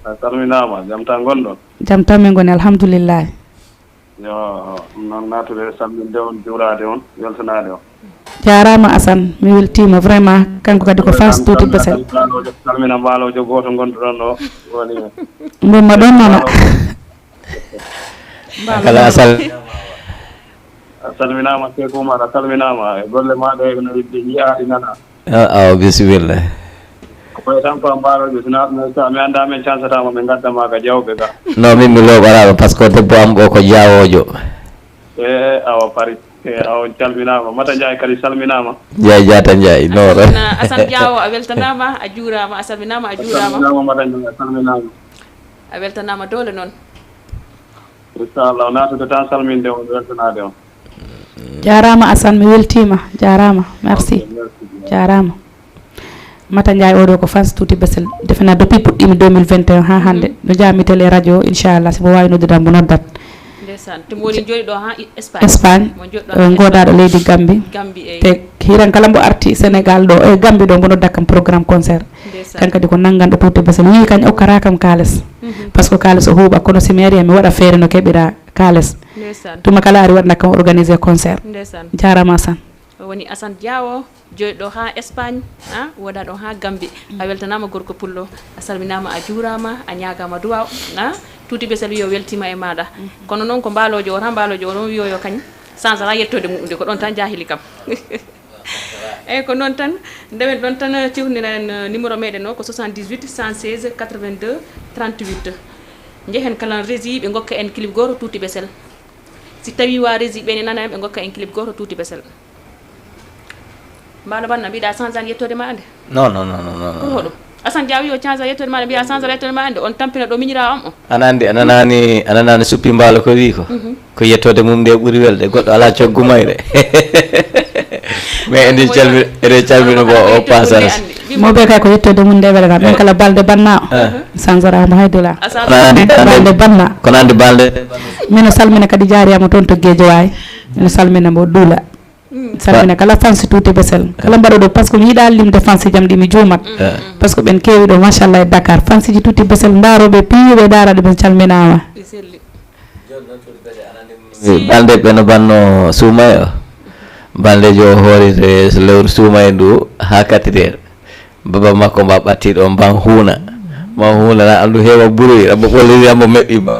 a salminama jam ta gonɗon jam tan min goni alhamdoulillahi yo noon natude salminde on juurade on weltanade on jarama Assane mi weltima vraiment kanko kadi ko fansa tuuti besel salmina mbalojo goto gonɗuɗon ɗo woni mbomma ɗon nana kala sal a salminama Sekou Oumar a salminama e golle maɗa no yiyaɗi nana awa bisimilla koye tan ko mbalojo sina mi anda min cansatama min gaddama ka jawɓe ga non min mi looɓaraɓe par ce que debbo am o ko jawojo e awa pari awa calminama Mata Ndiaye kadi salminama Ndiaye Diatta Ndiaye nooro Assane Diawo a weltanama a juurama a salminama a juurama Mata Ndiaye salminama a weltanama dole noon inchallah natude tan salminde on weltanade on jarama Assane mi weltima jarama merci jarama Mata Ndiaye oɗo ko fans tuuti besel defena depuis puɗɗimi 2021 ha hande no jaami télé radio inchallah somo wawi noddudam mo noddat ndeysaan te mo woni jooɗi ɗo ha Espagne godaɗo leydi Gambie te hiran kala mbo arti Sénégal ɗo e Gambie ɗo mbo noddat kam programme concert kan kadi ko nanganɗo tuuti besel wi kañ okkata kam kalis par ce que kalis o huuɓa kono si mi ari mi waɗa feere no keɓira kalis tuma kala ari waɗna kam organisé concert jarama Assane woni Assane Diawo joɗɗo ha Espagne woda ɗon ha Gambie a weltanama gorko pullo a salminama a juurama a ñagama duwaw tuuti besel yo weltima e maɗa kono noon ko mbalojo o tan mbalojo o noon wiyoyo kañ sans ala yettode mumde ko ɗon tan jahili kam eyyi ko noon tan ndewen ɗon tan ciwninen numéro meɗen o ko 78 116 82 38 jehen kala rési ɓe gokka en clip goto tuuti besel si tawi wa rési ɓe ne nana en ɓe gokka en clip goto tuuti besel mbano banna mbiɗa change an yettode ma ande non pour hoɗum Assane Dia wi o change yettode ma mbiya change yettode ma ande on tampina ɗo miñira am o ananani suppi mbalo ko wi ko ko yettode mum nde ɓuuri welde goɗɗo ala coggu mayre mais eɗen calmina bo o passage moɓe kay ko yettode mum nde welela ɗon kala balde banna o sansorama haydula balde banna kono andi balde mino salmina kadi jaariyama toon to Guédio way mino salmina mo duula salmina kala fansi tuuti besel kala mbaɗo ɗo par ce que mi yiiɗa limde fansi jam ɗi mi juumat par ce que ɓen keewi ɗo machallah e Dakar fansi ji tuuti besel ndaroɓe piiɓe daraɗe ɓe calminama balde ɓe no banno suumay o baldejo o hoorite so lewru suumay ndu ha 4 heures baba makko mba ɓattiɗo mban huuna ma huuna na andu heewa buroyi amo ɓolliri amo meɓɓima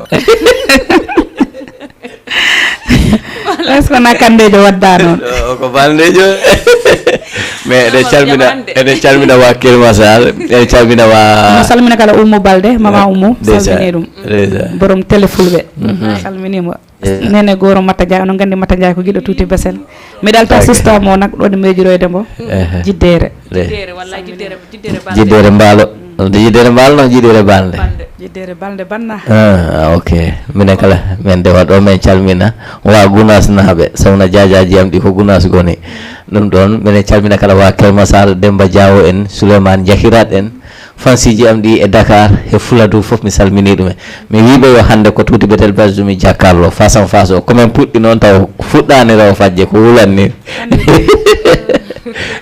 est ce que na kandejo wadda noon ko baldejo mais eɗen calmina wa Kelmasal eɗen calmina wa no salmina kala Oumou Balde mama Oumou salmini ɗum borom télé fulɓe salminimo nene goro Mata Dia onon gandi Mata Dia ko giɗo tuuti besel mi dalta système o nak ɗo de mejuroyde mbo jiddere walla jiddere mbaalo jiddere mbaalo noon jiddere balde jiddere balde banna ok minen kala min dewa ɗo min calmina wa Gounas naaɓe sawna diadiaji am ɗi ko Gounas goni ɗum ɗon minen calmina kala wa Kelmasal Demba Diawo en Souleymane Diahirat en fansiji am ɗi e Dakar e Fuladu fof mi salmini ɗumen mi wiɓe yo hande ko tuuti betel basdumi jakkarlo face en face o komin puɗɗi noon taw fuɗɗani raw fajje ko wulanni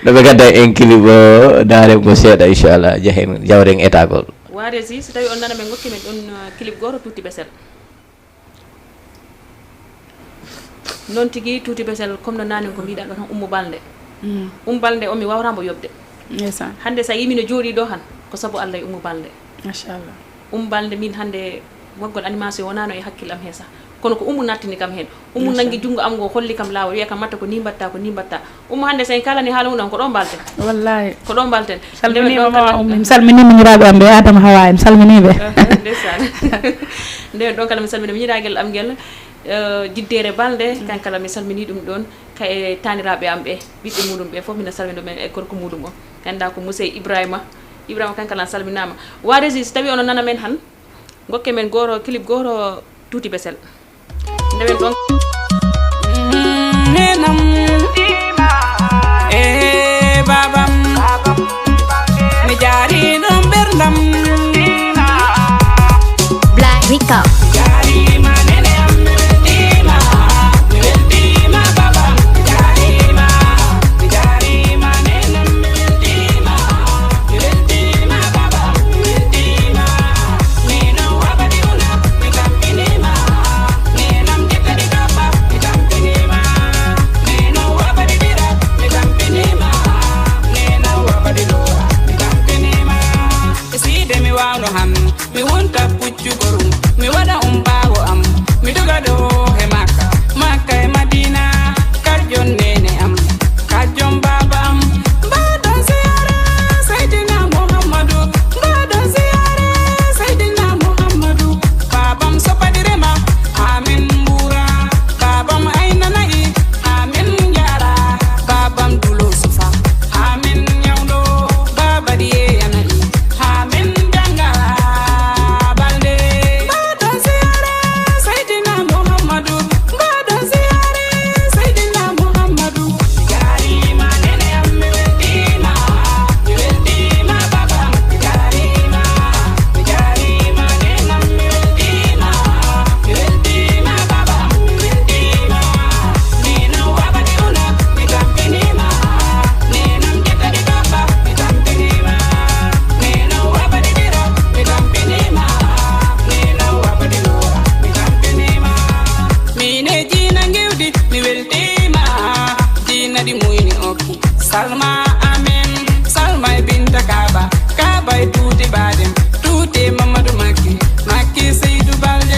ɗoɓe gadda en clip o daare mo seeɗa inchallah jahen jawren étagol wade si tawi on nana ɓe gokki men ɗon clip goto tuuti besel noon tigui tuuti besel comme no nani ko mbiɗa ɗo tan Oumou Balde Balde o mi wawramo yobde hande sa yimi no jooɗi ɗo han ko sabu Allah e Oumou Balde machallah Balde min hande woggol animation wonano e hakkillam he sa kono ko Oumou nattini kam hen Oumou nangui jungo am go holli kam lawol wiya kam matta ko ni mbatta Oumou hande sen kalani haala mum ko ɗon balten wallahi ko ɗon balten salminima mama Oumou mi salmini miñiraɓe am ɓe Adama Hawa mi salminiɓe ndeysaan ndewen ɗon kala mi salmini miñiraguel am guel jiddere balde kankala mi salmini ɗum ɗon kay taniraɓe am ɓe ɓiɓɓe muɗum ɓe fof mina salmini ɗumen e gorko muɗum o ganda ko Moussey Ibrahima kankala salminama waresi so tawi ono nana men han gokke men goro clip goro tuuti besel ndewen ɗon nenam e babam mi jaari ɗon ɓerdam Black Rico. Salma amen Salma e binta Kaba Kaba e tuuti badem tuuti Mamadou Makki Seydou Balde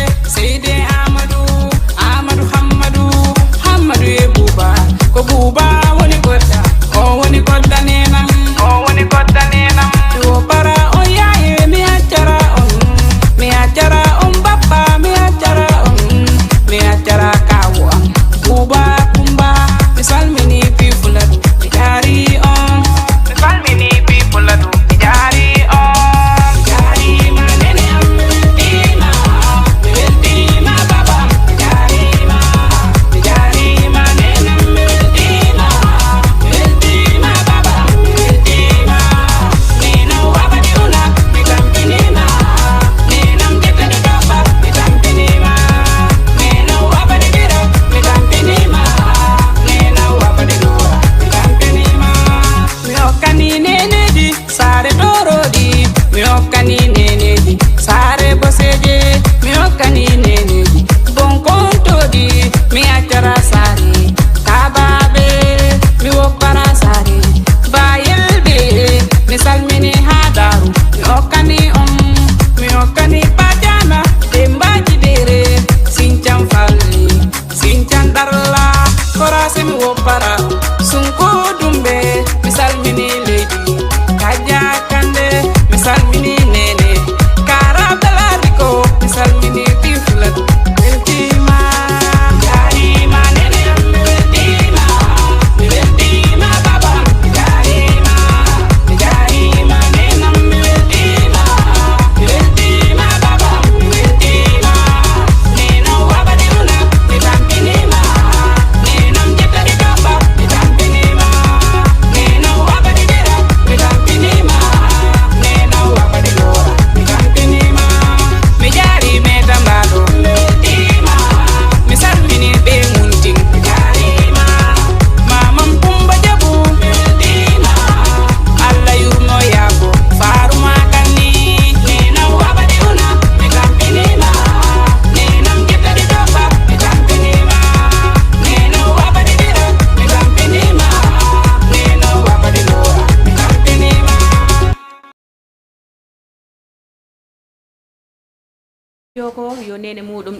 radio ko yo nene muɗum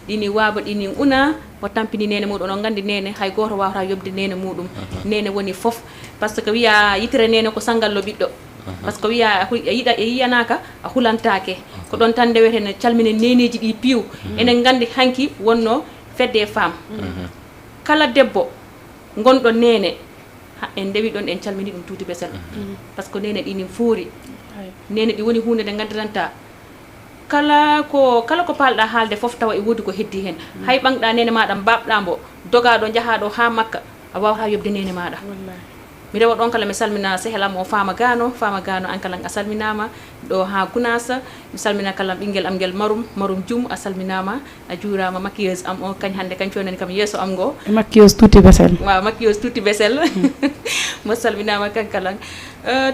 ɗini waaba ɗini una o tampini nene muɗum on gandi nene hay goto wawata yobde nene muɗum nene woni foof par ce que wiya yitere nene ko sangallo ɓiɗɗo par ce que wiya e yiyanaka a hulantake ko ɗon tan ndewete ne calmine neneji ɗi piiw enen gandi hanki wonno fedde femme kala debbo gonɗo nene en ndewi ɗon en calmini ɗum Tuuti Besel par ce que nene ɗi nin foori nene ɗi woni hunde nde gandiranta kala ko palɗa haalde fof tawa e woodi ko heddi hen hay ɓanɗa nene maɗa mbabɗa mbo dogaɗo jaahaɗo ha Makka a wawata yobde nene maɗa mi rewa ɗon kala mi salmina sehelam o Fama Gano an kala a salminama ɗo ha Gounassa mi salmina kala ɓinguel am ngel marum Dioum a salminama a juurama maquilleuse am o kañ hande kañ fewnen kam yeeso am ngo maquilleuse Tuuti Besel waaw maquilleuse Tuuti Besel mo salminama kankalan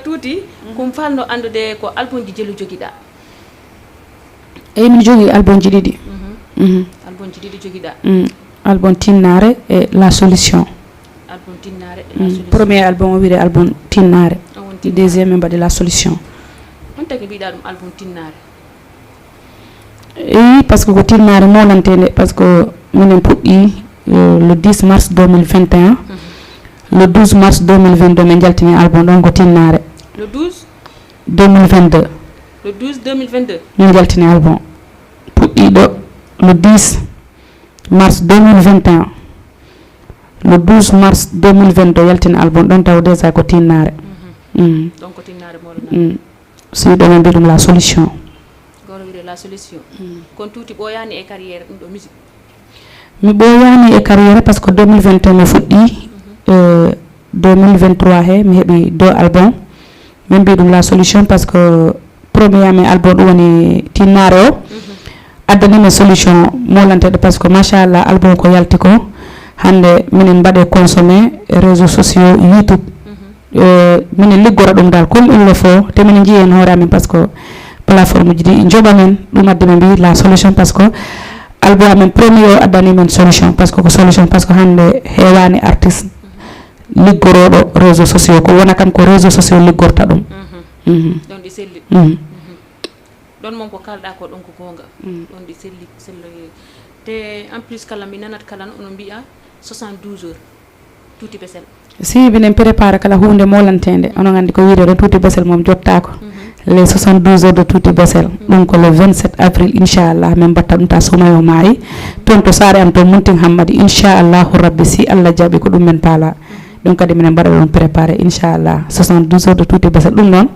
Tuuti kum falno andude ko album ji jelu joguiɗa eyi min jogui album ji ɗiɗi album ji ɗiɗi joguiɗa album Tinnare et La Solution album Tinnare et La Solution premier album o wiide album Tinnare deuxième min mbaɗi La Solution on tagi mbiɗa ɗum album Tinnare eyi par ce que ko Tinnare molantede par ce que minen puɗɗi le 10 mars 2021 le 12 mars 2022 min jaltini album ɗon ko Tinnare le 12 2022 le 12 2022 min jaltini album puɗɗiɗo le 10 mars 2021 le 12 mars 2022 yaltini album ɗon taw déjà ko Tinnare donc ko Tinnare molana siɗo min mbi ɗum La Solution goro wiide La Solution kon Tuuti ɓoyani e carrière ɗum ɗo musique mi ɓoyani e carrière par ce que 2021 mi fuɗɗi 2023 he mi heeɓi 2 album min mbi ɗum La Solution par ce que premier ami album ɗum woni Tinnare o addanimi solution molanteɗo par ce que machallah album ko yalti ko hande minen mbaɗe consommé réseaux sociaux YouTube minen liggora ɗum dal comme il le faut te minen jiihen hoore amen par ce que plateforme ji ɗi joɓa men ɗum addi min mbi La Solution par ce que album amen premier o addani men solution par ce que ko solution par ce que hande hewani artiste liggoroɗo réseaux sociaux ko wona kam ko réseaux sociaux liggorta ɗum ɗon ɗi selli ɗon moom ko kalɗa ko ɗon ko gonga ɗon ɗi selli te en plus kala mi nanat kala ono mbiya 72 heures Tuuti Besel si minen prépare kala hunde molantede onon andi ko wiide ɗo Tuuti Besel mom jottako les 72 heures de Tuuti Besel ɗum ko le 27 avril inchallah min mbatta ɗum ta sumayo maayi toon to saare am to Munting Hammadi inchallahu rabbi si Allah jaaɓi ko ɗum men paala ɗum kadi minen mbaɗa ɗum préparé inchallah 72 heures de Tuuti Besel ɗum noon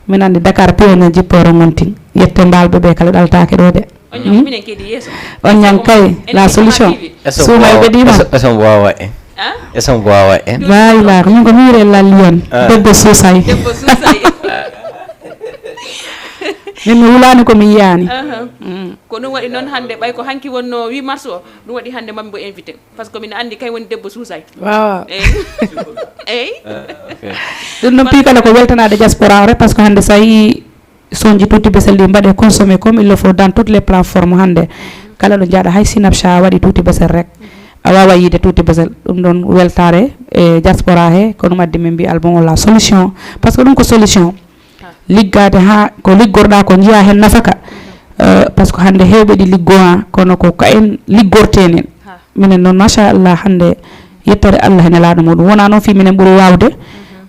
min andi Dakar pewne jipporo Munting yette mbalɓe ɓe kala ɗaltake ɗo de minen keedi yeeso on ñang kay La Solution sumayɓe ɗima esom wawa en esom wawa en bayila ko min ko miire lalli on debbo suusay min mi wulani komi yiyani ko ɗum waɗi noon hande ɓay ko hanki wonno 8 mars o ɗum waɗi hande mami bo invité par ce que min andi kay woni debbo suusay wawa eyi ɗum ɗon piikala ko weltanade diaspora o rek par ce que hande so yi sonji Tuuti Besel ɗi mbaɗe consommé comme il le faut dans toutes les plateformes hande kala ɗo jaaɗa hay Snapchat waɗi Tuuti Besel rek a wawa yiide Tuuti Besel ɗum ɗon weltare e diaspora he ko ɗum addi min mbi album o La Solution par ce que ɗum ko solution liggade ha ko liggorɗa ko jiiya hen nafaka par ce que hande hewɓe ɗi liggo ha kono ko en liggortenen minen noon machallah hande yettare Allah e nelaɗo muɗum wona noon fi minen ɓuuri wawde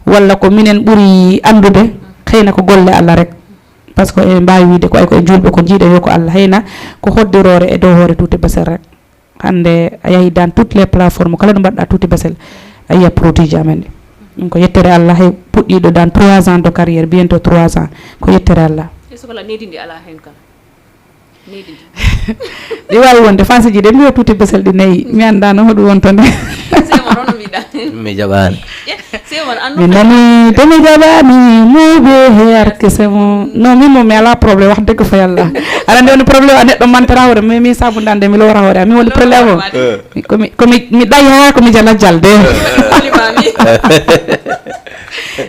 walla ko minen ɓuuri andude heyna ko golle Allah rek par ce que en mbawi wiide ko ay ko e julɓe ko jiiɗe yo ko Allah heyna ko hoddirore e dow hoore Tuuti Besel rek hande a yahi dans toutes les plateformes kala ɗo mbaɗɗa Tuuti Besel a yiya produit ji amen ɗi ɗum ko yettere Allah hay puɗɗiɗo dans 3 ans de carrière bientôt 3 ans ko yettere Allah so kala nedidi ala hen kala nedidi ɗi wawi wonde fansiji ɗe mbiya Tuuti Besel ɗi nayyi mi anda no hoɗum wontonde sema rono mbiɗa mi jaɓani sema mi nani demi jaɓani muɓe he arkese mo non min mo mi ala probléme wax dëgg fa yalla aɗa nde woni probléme a neɗɗo mantata hoore mi sabudande mi lowra hoore mi woni probléme o komi ɗayi ha komi jala jalde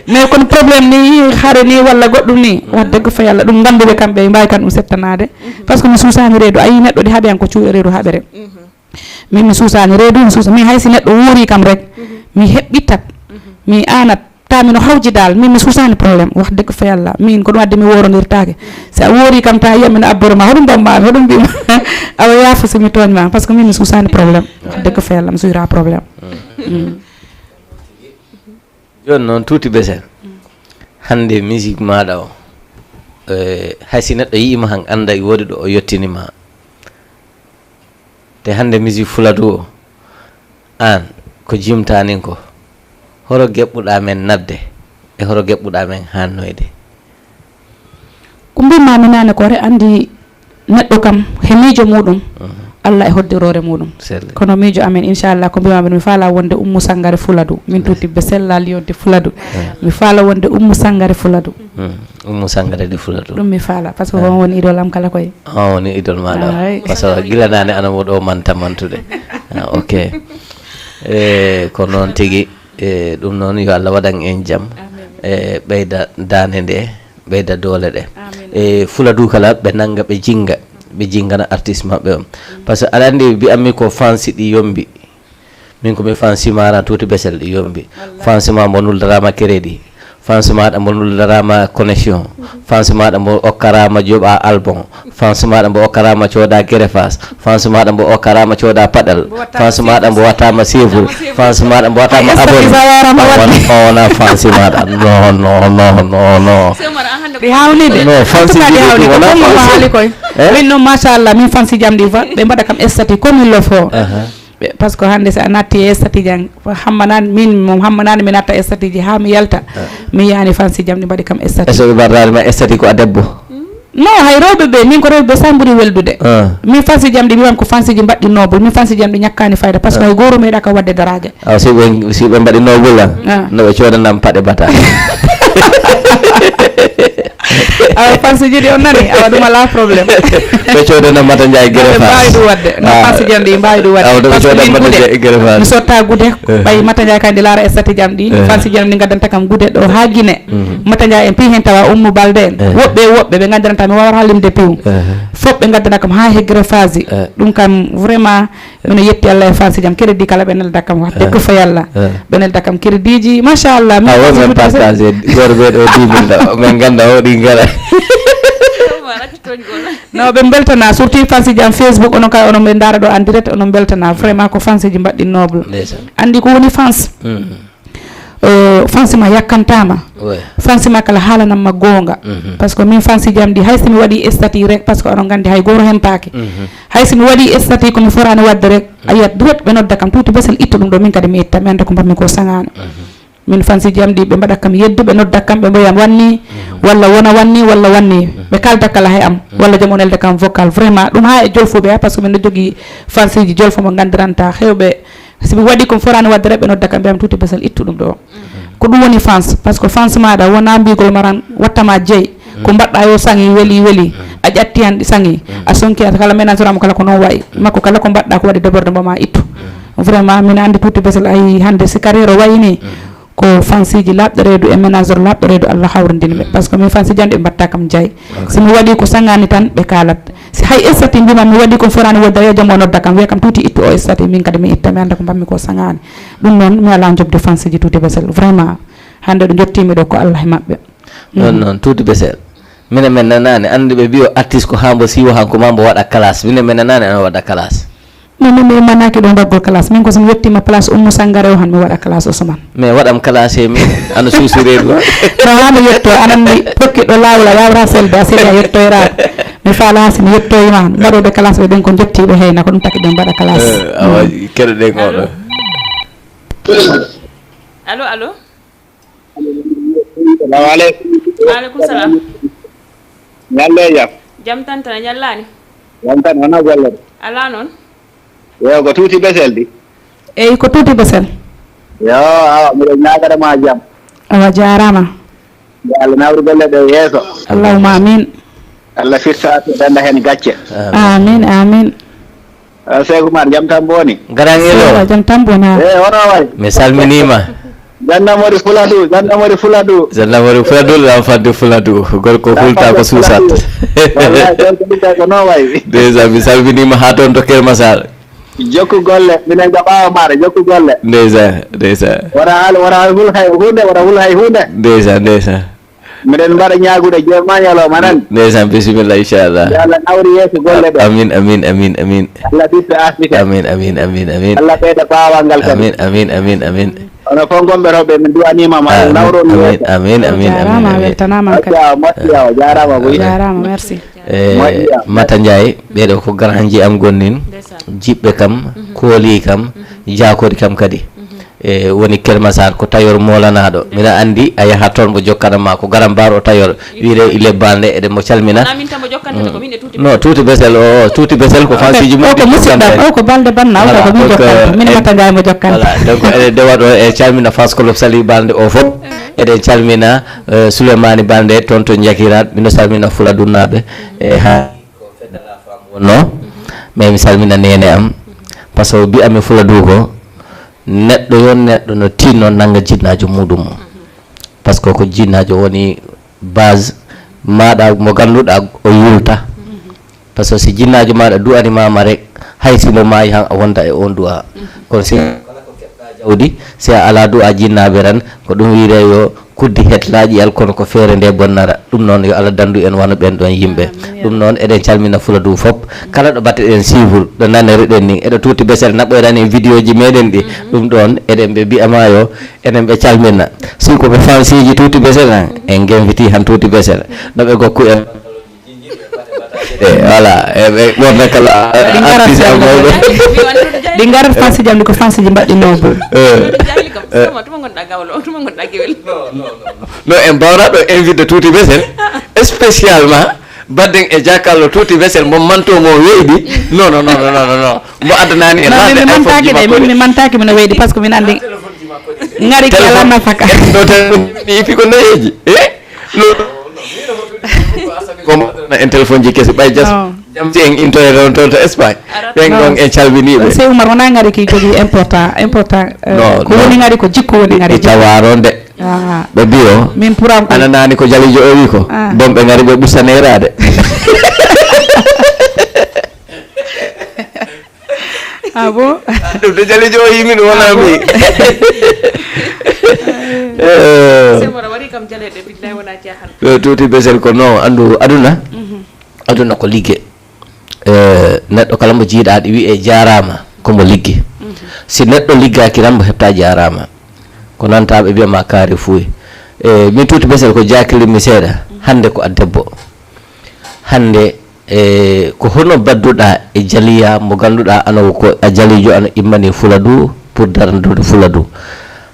mais kono probléme ni haare ni walla goɗɗum ni wax dëgg fa yalla ɗum ganduɓe kamɓe mbawi kan ɗum settanade par ce que mi suusani reedu ayi neɗɗo ɗi haaɓe an ko cuuɗe reedu haaɓere min mi suusani reedu mi suusa min haysi neɗɗo wuuri kam rek mi heɓɓitat mi anat tamin o hawji dal min mi susani probléme wax dëgg fa yalla min ko ɗum adde mi worondirtake sa wori kam ta yiyam min abboroma hoɗum dammami hoɗum mbima awa yaafa somi toñma par ce que min mi susani probléme wax dëgg fa yalla mi suyra probléme joni noon tuuti besen hande musique maɗa o haysi neɗɗo yiima han anda woodi ɗo o yettinima te hande musique fuladu o an ko jimtanin ko horo geɓɓuɗa men nabde e horo geɓɓuɗa men hannoyde ko mbimami nane ko re andi neɗɗo kam he miijo muɗum Allah e hoddirore muɗum kono miijo amen inchallah ko mbimami mi faala wonde Oumou Sangare Fuladu min tutti be sellal yodde Fuladu mi faala wonde Oumou Sangare Fuladu Oumou Sangare de Fuladu ɗum mi faala par ce que on woni idole am kala koye on woni idole maɗa par ce que gilanani ana woɗo manta mantude ok ko noon tigui ɗum noon yo Allah waɗan en jaam ɓeyda dande nde ɓeyda doole ɗe e Fuladu kala ɓe nanga ɓe jingana artiste maɓɓe on par ce que aɗa andi mbiyatmi ko fansi ɗi yombi min komi fansimara tuuti besel ɗi yombi fansima mbo nuldarama crédit fansima mbo nuldarama connexion fansima mbo okkarama joɓa album fansima mbo okkarama cooda greffas fansima mbo okkarama cooda paɗal fansima mbo wattama seful fansima mbo wattama abonné ona fansimaɗa non ɗi hawnide non fansiji haali koy min noon machallah min fansi jam ɗi fa ɓe mbaɗa kam estati comme il le faut par ce que hande so a natti e estati jang hammanani min mom hammanani mi natta estati ji ha mi yalta mi yani fansi jam ɗi mbaɗi kam estati est ce que ɓe ma estati ko a debbo non hay rewɓe ɓe min ko rewɓe sa ɓuuri weldude min fansi jam ɗi mbiyam ko fansi ji mbaɗɗi noble min fansi jam ɗi ñakkani fayda par ce que hay goro meeɗa ka wadde darague si ɓe mbaɗi noble no ɓe codanam paɗe bata awa fansi jiɗi on nani awa ɗum ala probléme ɓe codanam mata ndiaye guere mbawi ɗum wadde no fansi jam ɗi mbawi ɗum wadde mi sotta guude ɓay mata ndiaye kadi laara estati jam ɗi fansi jam ɗi gaddanta kam guude ɗo ha guine mata ndiaye en pi hen tawa Oumou Balde en woɓɓe ɓe gandanata mi wawata halimde piw fof ɓe gaddana kam ha heggere phase ɗum kam vraiment mino yetti Allah e fansi jam crédit kala ɓe nelda kam wax dëgg fa yalla ɓe nelda kam crédit ji machallah min partage gorɓe ɗo 10 000 min ganda o ɗi gara no ɓe beltana surtout fansi jam Facebook onon kay onon ɓe daara ɗo en direct onon beltana vraiment ko fansi ji mbaɗɗi noble andi ko woni fans fansi ma yakkantama fansi ma kala haalanamma gonga par ce que min fansi jam ɗi haysi mi waɗi estati rek par ce que onon gandi hay goro hen paake haysi mi waɗi estati komi forani wadde rek a yiyat direct ɓe nodda kam tuuti besel itta ɗum ɗo min kadi mi itta mi anda ko mbatmi ko sagano min fansi jam ɗi ɓe mbaɗa kam yeddu ɓe nodda kam ɓe mboyam wanni walla wona wanni walla wanni ɓe kalda kala hay am walla jam o nelde kam vocal vraiment ɗum ha e jolfuɓe ha par ce que min ɗo jogui fansiji jolfo mo gandiranta hewɓe somi waɗi komi forani wadde rek ɓe nodda kam mbiyam tuuti besel ittu ɗum ɗo ko ɗum woni fans par ce que fans maɗa wona mbigol maran wattama jeeyi ko mbaɗɗa yo sangi weeli a ƴatti han ɗi sangi a sonki kala ménageramo kala ko noon wayi makko kala ko mbaɗɗa ko waɗi débordement ma ittu vraiment min andi tuuti besel ayi hande si carriére o wayini ko fansiji labɗo reedu e ménageur labɗo reedu Allah hawrindini ɓe par ce que min fansi jam ɗe mbatta kam jayi somi waɗi ko sangani tan ɓe kalat si hay estati mbima mi waɗi ko forani wodda yo jaam o nodda kam wiya kam tuuti ittu o estati min kadi mi itta mi anda ko mbanmi ko sangani ɗum noon mi ala jobde fansiji tuuti besel vraiment hande ɗo jottimi ɗo ko Allah e mabɓe non tuuti besel minen men nanani andi ɓe mbiyo artiste ko hambo siwo hanko ma mbo waɗa classe minen men nanani ana waɗa classe non mi manaki ɗo mbaggol classe min ko somi yettima place Oumou Sangare o han mi waɗa classe Ousmane mais waɗam classe e min ana suusireedu non hami yetto ananmi pokkiɗo lawol a wawata selde a seeɗi a yettoyrade mi faala ha somi yettoyima han mbaɗoɓe classe ɓe ɓen ko jottiɓe heyna ko ɗum taki ɓe mbaɗa classe awa keɗoɗen oɗo allo allo salamu aleykum waaleykum salam ñalle jam jam tan tan a ñallani jam tan wona golle ala noon yo ko tuuti besel ɗi eyyi ko tuuti besel yo awa miɗo ñagadama jam awa jarama yo Allah nawru golle ɗe yeeso allahuma amin Allah firta danda hen gacce amin amin Seydou Oumar jam tan boni garanelo jam tan boni ha hono way mi salminima jannamori Fuladu jannamori Fuladu lam fadde Fuladu gorko hulta ko suusat wallahi ko noon way déjà mi salminima ha toon to Keur Massar jokku golle minen ga ɓaawa maɗa jokku golle ndeysan wara hul hay hunde wara hul hay hunde ndeysan miɗen mbaɗa ñaagude jooma ñalawma nan ndeysan bisimilla inchallah yo Allah nawri yeeso golle ɗe amin Allah ɓiɓɓe asbite amin Allah ɓeyda baawal ngal kadi amin ono fof gonɓe rewɓe min duwanima ma nawron yeeso amin weltanama kadi moƴƴiya o jarama boyi jarama merci Mata Ndiaye ɓeɗo ko garanji am gonnin jiɓɓe kam kooli kam jakori kam kadi woni Kelmasar ko tayor molanaɗo mina andi a yaha toon mo jokkanama ko garam baro tayor wiire ile balde eɗen mo calmina non tuuti besel tuuti besel ko fansiji mum ko musidɗam o ko balde banna o ko min jokkanta min Mata Ndiaye mo jokkanta voilà donc eɗen dewa ɗo e calmina Fas Club Sali balde o fof eɗen calmina Souleymani balde toon to jakirat mino salmina fula dunnaɓe e ha feddala fam wonno mais mi salmina nene am par ce que mbiyami fula du ko neɗɗo yon neɗɗo no tinno nanga jinnajo muɗum par ce que ko jinnajo woni base maɗa mo ganduɗa o yulta par ce que si jinnajo maɗa du'animama rek hay simo maayi han a wonda e on du'a kono si kala ko keɓɗa jawdi si a ala du'a jinnaɓe tan ko ɗum wiire yo kuddi hetlaji yal kono ko feere nde bonnara ɗum noon yo Allah dandu en wona ɓen ɗon yimɓe ɗum noon eɗen calmina fula du fop kala ɗo batteɗen suivre ɗo nanereɗen ni eɗo tuuti besel naɓɓoyɗan e vidéo ji meɗen ɗi ɗum ɗon eɗen ɓe mbiyama yo enen ɓe calmina si ko ɓe fansiji tuuti besel han en genviti han tuuti besel noɓe gokku en voilà eɓe ɓorna kala artiste am mawɗo ɗi garat fansiji am ɗi ko fansiji mbaɗɗinoɓe no en mbawnaɗo invité tuuti besel spécialement badden e jakallo tuuti besel mo manto mo weydi non mo addanani en mi mantaki mino weydi par ce que min andi ngari ko ala nafaka ɗo tan ipi ko nayeji na en téléphone ji kesi ɓay jas jam si en intoye ɗon toon to Espagne ɓen ɗon en calminiɓe sey Oumar wona ngari ki jogui important ko woni ngari ko jikku woni ngari tawaro nde ɓe mbi o min puram ko ananani ko jalijo o wi ko bon ɓe ngari ɓe ɓustanerade bon ɗum de jalijo o yimin wonami tuuti besel ko non andu aduna ko ligge neɗɗo kala mo jiiɗa ɗi wiye jarama komo ligge si neɗɗo liggaki tan mo heɓta jarama ko nanta ɓe mbiyama kaari fuuy min tuuti besel ko jakilimi seeɗa hande ko a debbo hande ko hono badduɗa e jaliya mo ganduɗa ano ko a jalijo ano immani Fuladu pour darandude Fuladu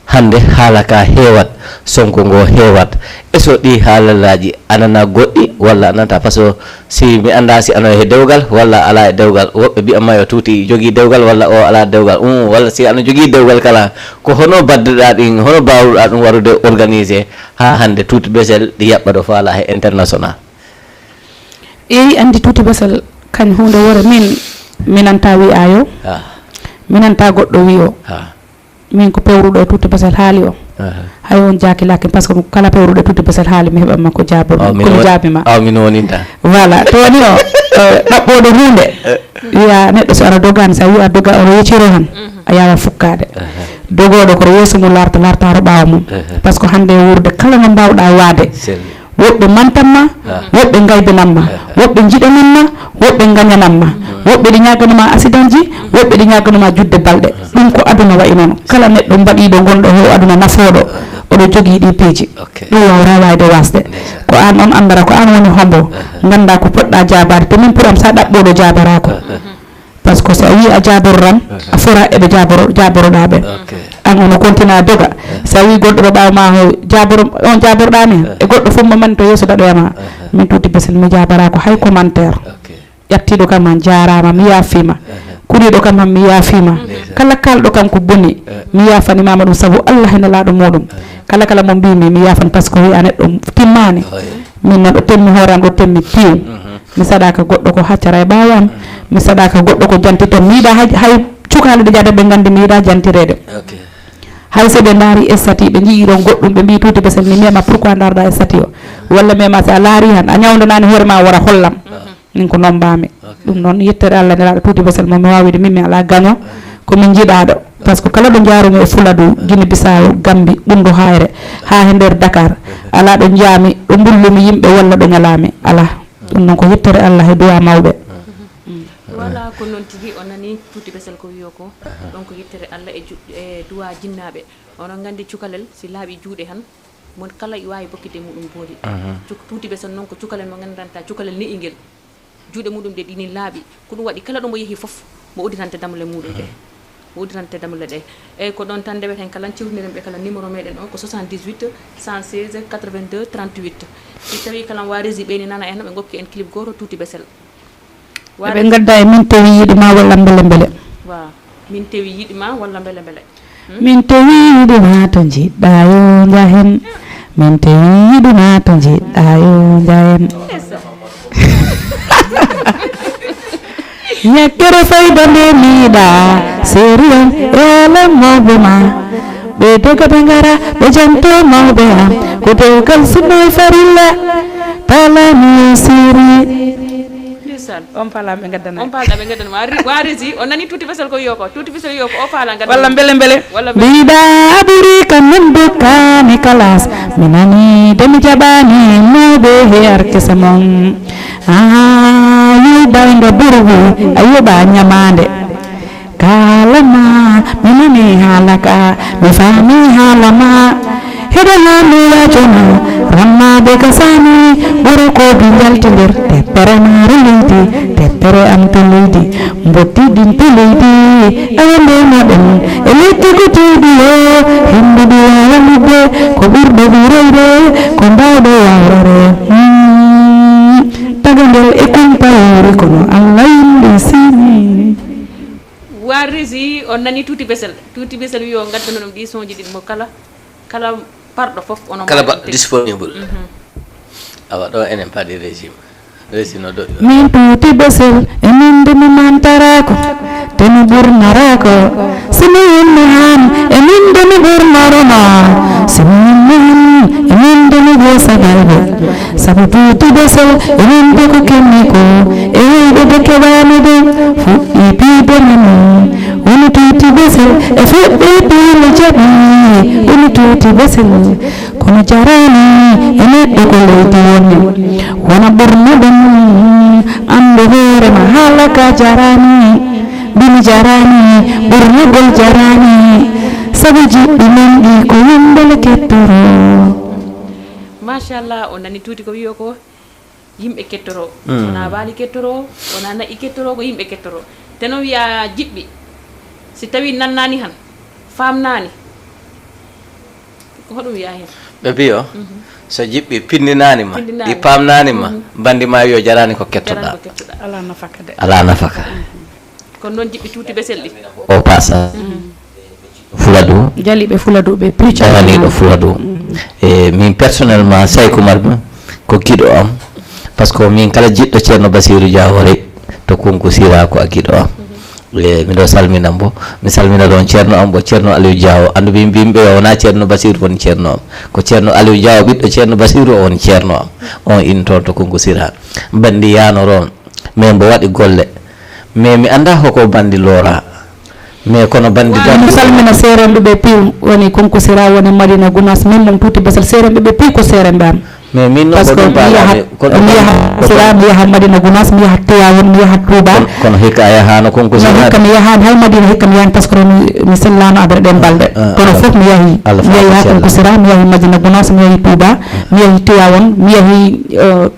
hande haala ka heewat sonko ngo heewat eso ɗi haalalaji anana goɗɗi walla ananta par ce que si mi anda si ano e dewgal walla ala e dewgal woɓɓe mbiyatma yo tuuti jogui dewgal walla o ala dewgal walla si ano jogui dewgal kala ko hono badduɗa ɗin hono mbawruɗa ɗum warude organisé ha hande tuuti besel ɗi yaɓɓa ɗo faala he international eyi andi tuuti besel kañ hunde wore minanta wi'a yo minanta goɗɗo wi o min ko pewruɗo e tuuti besel haali o hay on jakilaki par ce que kala pewruɗo e tuuti besel haali mi heɓanma ko komi jaabima min woninta voilà to woni o ɗaɓɓoɗo hunde wiya neɗɗo so ara dogani sa wiya doga oɗo yecciro han a yawa fukkade dogoɗo koto yeeso mum lartaro ɓawa mum par ce que hande wurde kala no mbawɗa waade woɓɓe mantanma woɓɓe gaybinanma woɓɓe jiɗananma woɓɓe gañananma woɓɓe ɗi ñaganuma accident ji woɓɓe ɗi ñaganuma judde balɗe ɗum ko aduna wayi noon kala neɗɗo mbaɗiɗo gonɗo he aduna nafoɗo oɗo jogui ɗi peeji ɗum wawra wayde wasde ko an on andara ko an woni hombo ganda ko poɗɗa jabade to min puram sa ɗaɓɓoɗo jabarako par ce que so a wi a jaboro tan a fora eɓe jaboroɗa ɓe an ono continue a doga sa wi goɗɗo ɗo ɓawma o on jaboroɗami e goɗɗo fof momani to yeeso daɗoyama min tuuti besel mi jabara ko hay commentaire ƴattiɗo kam han jarama mi yaafima kuriɗo kam han mi yaafima kala kalɗo kam ko boni mi yafanimama ɗum saabu Allah e nelaɗo muɗum kala mo mbimi mi yafan par ce que wi a neɗɗo timmani min noon ɗo temmi hooram ɗo temmi piw mi saɗaka goɗɗo ko haccara e ɓawam mi saɗaka goɗɗo ko jantitom mi yiɗa hay cukalɗe ɗe jada ɓe gandi mi yiɗa jantirede hay so ɓe daari estati ɓe jii ɗon goɗɗum ɓe mbi tuuti besel mi miyama pourquoi darɗa estati o walla miyama sa laari han a ñawdanani hoorema wara hollam min ko nombami ɗum noon yettere Allah nelaɗo Tuuti Bessel momi wawide min mi ala gagnant komin jiiɗaɗo par ce que kala ɗo jarumi e Fuladu Guinée Bissau Gambie Ɓundu Hayre ha e nder Dakar ala ɗo jaami ɗo mbullumi yimɓe walla ɗo ñalami ala ɗum noon ko yettere Allah e duwa mawɓe voilà ko noon tigi o nani Tuuti Bessel ko wiyo ko ɗon ko yettere Allah e duwa jinnaɓe onon gandi cukalel si laaɓi juuɗe han mon kala wawi bokkide muɗum boodi Tuuti Bessel noon ko cukalel mo gandanta cukalel ne'ingel juuɗe muɗum ɗe ɗini laaɓi ko ɗum waɗi kala ɗo mo yeehi foof mo udditante damle muɗum ɗe mo udditante damle ɗe eyyi ko ɗon tan ndeweten kala ciwniren ɓe kala numéro meɗen o ko 78 116 82 38 si tawi kala wa rési ɓeyni nana en ɓe gokki en clip goto Tuuti Bessel ɓe gadda e min tawi yiɗima walla beele beele wa min tawi yiɗima walla beele beele min tawi yiɗima to jiɗɗa yo jahen min tawi yiɗima to jiɗɗa yo jahen ñakkere fayda nde miiɗa séri en elam mawɓe ma ɓe dogata ngara ɓe janto mawɓe am ko dewgal sunno e farilla palami séri on palam ɓe gaddana on palɗa ɓe gaddanama wa rési on nani Tuuti Bessel ko wiyo ko Tuuti Bessel wiyo ko o paala gadda walla beele beele mbiɗa ɓuuri kamen dokkani kalas mi nani demi jaɓani mawɓe he arkesa mon yiɓaydo ɓurgu a yoɓa ñamande kalama mi nani haalaka mi faami haalama heɗa hami wajona rammaɓe gasani ɓuura ko bi jaltidir teppere mari leydi teppere am to leydi mbottiɗin to leydi awandemaɗen e leddi ko tiiɗi o himɓe ɗi wawalidde ko ɓurɗo ɓureyde ko mbawɗo wawrere tagangel e kumpayori kono Allah yimɓe sini wa rési on nani Tuuti Bessel wiyo gaddano ɗum ɗi sonji ɗin mo kala parɗo fof onon kala disponible awa ɗo enen paɗi régime no ɗo min Tuuti Bessel e min de mi mantarako te mi ɓurnarako simi yimmi han e min de mi ɓurnaroma simi yimmi han e min de mi gosagalɓe sabu Tuuti Bessel e min de ko kenni ko e weyɓe de keɓani de fuɗɗi piibe nani woni Tuuti Bessel e fuɗɗi piile jaɓi woni Tuuti Bessel kono jarani e neɗɗo ko leydi wonni wona ɓurna ɗum ande hoorema haalaka jarani bimi jarani ɓurnugol jarani sabu jiɗɗi men ɗi ko yimɓele kettoro machallah o nani Tuuti ko wiyo ko yimɓe kettoro wona baali kettoro wona nayi kettoro ko yimɓe kettoro te noon wiya jiɓɓi si tawi nannani han famnani ko hoɗum wiya hen ɓe mbiyo so jiɓɓi pinninanima ɗi pamnanima bandima wiyo jarani ko kettoɗa ala nafaka de ala nafaka kono noon jiɓɓi Tuuti Bessel ɗi o passa Fuladu jaliɓe Fuladu ɓe jaraniɗo Fuladu e min personnellement Saykou Marma ko giɗo am par ce que min kala jiɗɗo ceerno Basirou Diawore to konko sira ko a giɗo am e miɗo salmina mbo mi salmina ɗon ceerno am bo ceerno Aliou Diawo andu mbimɓe wona ceerno Basirou woni ceerno am ko ceerno Aliou Diawo ɓiɗɗo ceerno Basirou on ceerno am on in toon to konko sira bandi yanoron mais mbo waɗi golle mais mi anda hoko bandi lora mais kono bandi mi salmina serenɓe ɓe piw woni konko sira woni Madina Gounass min mom Tuuti Bessel serenɓe ɓe piw ko seremɓe am mais min par ce que mi yaha Madina Gounass mi yaha Tivaoune mi yaha Touba kono hikka a yahano konko sira hikka mi yahani hay Madina hikka mi yahani par ce que mi sellano abre ɗen balɗe kono fof mi yahi ha konko sira mi yahi Madina Gounass mi yahi Touba mi yahi Tivaoune mi yahi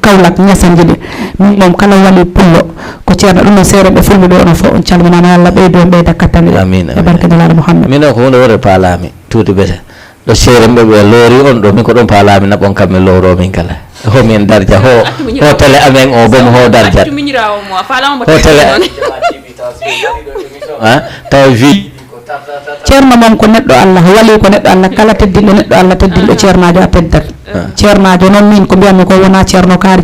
Kaolack Niassanji ɗi min mom kala wali pullo ko ceerno ɗum no seereɓe fulɓe ɗo ono fof on calminama Allah ɓeydo en ɓeyda kattane ɗe e barke nelaɗo Mouhammad mino ko hunde wore paalami Tuuti Bessel ɗo seereɓe ɓe loori on ɗo min ko ɗon paalami naɓon kam min lowro min kala homin darja ho télé amen o bomo ho darjat ho télé taw vi ceerno mom ko neɗɗo Allah wali ko neɗɗo Allah kala teddinɗo neɗɗo Allah teddinɗo ceernajo a teddat ceernajo noon min ko mbiyatmi ko wona ceerno kaari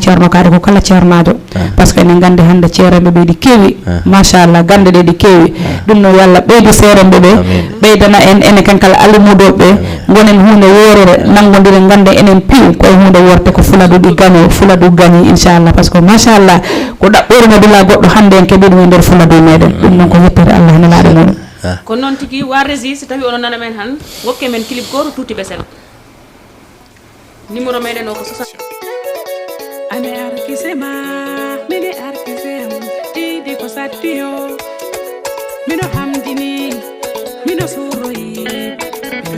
ko kala ceernajo par ce que enen gandi hande ceeremɓe ɓe ɗi keewi machallah gande ɗe ɗi keewi ɗum no yo Allah ɓeydi seeremɓe ɓe ɓeydana en ene kankala alimuɗoɓe ɓe gonen hunde worere nangodire gande enen piiw koye hunde worte ko Fuladu gani inchallah par ce que machallah ko ɗaɓɓore nabila goɗɗo hande en keeɓi ɗum e nder Fuladu meɗen ɗum noon ko yeppere Allah ene laaɗe muɗum ko noon tigi wa régi si tawi onon nana men han wokke men clip goto Tuuti Besel numéro meɗen o ko 60 ane arkisema mine arkisem ɗiɗi ko sattiyo mino hamdini mino suroyi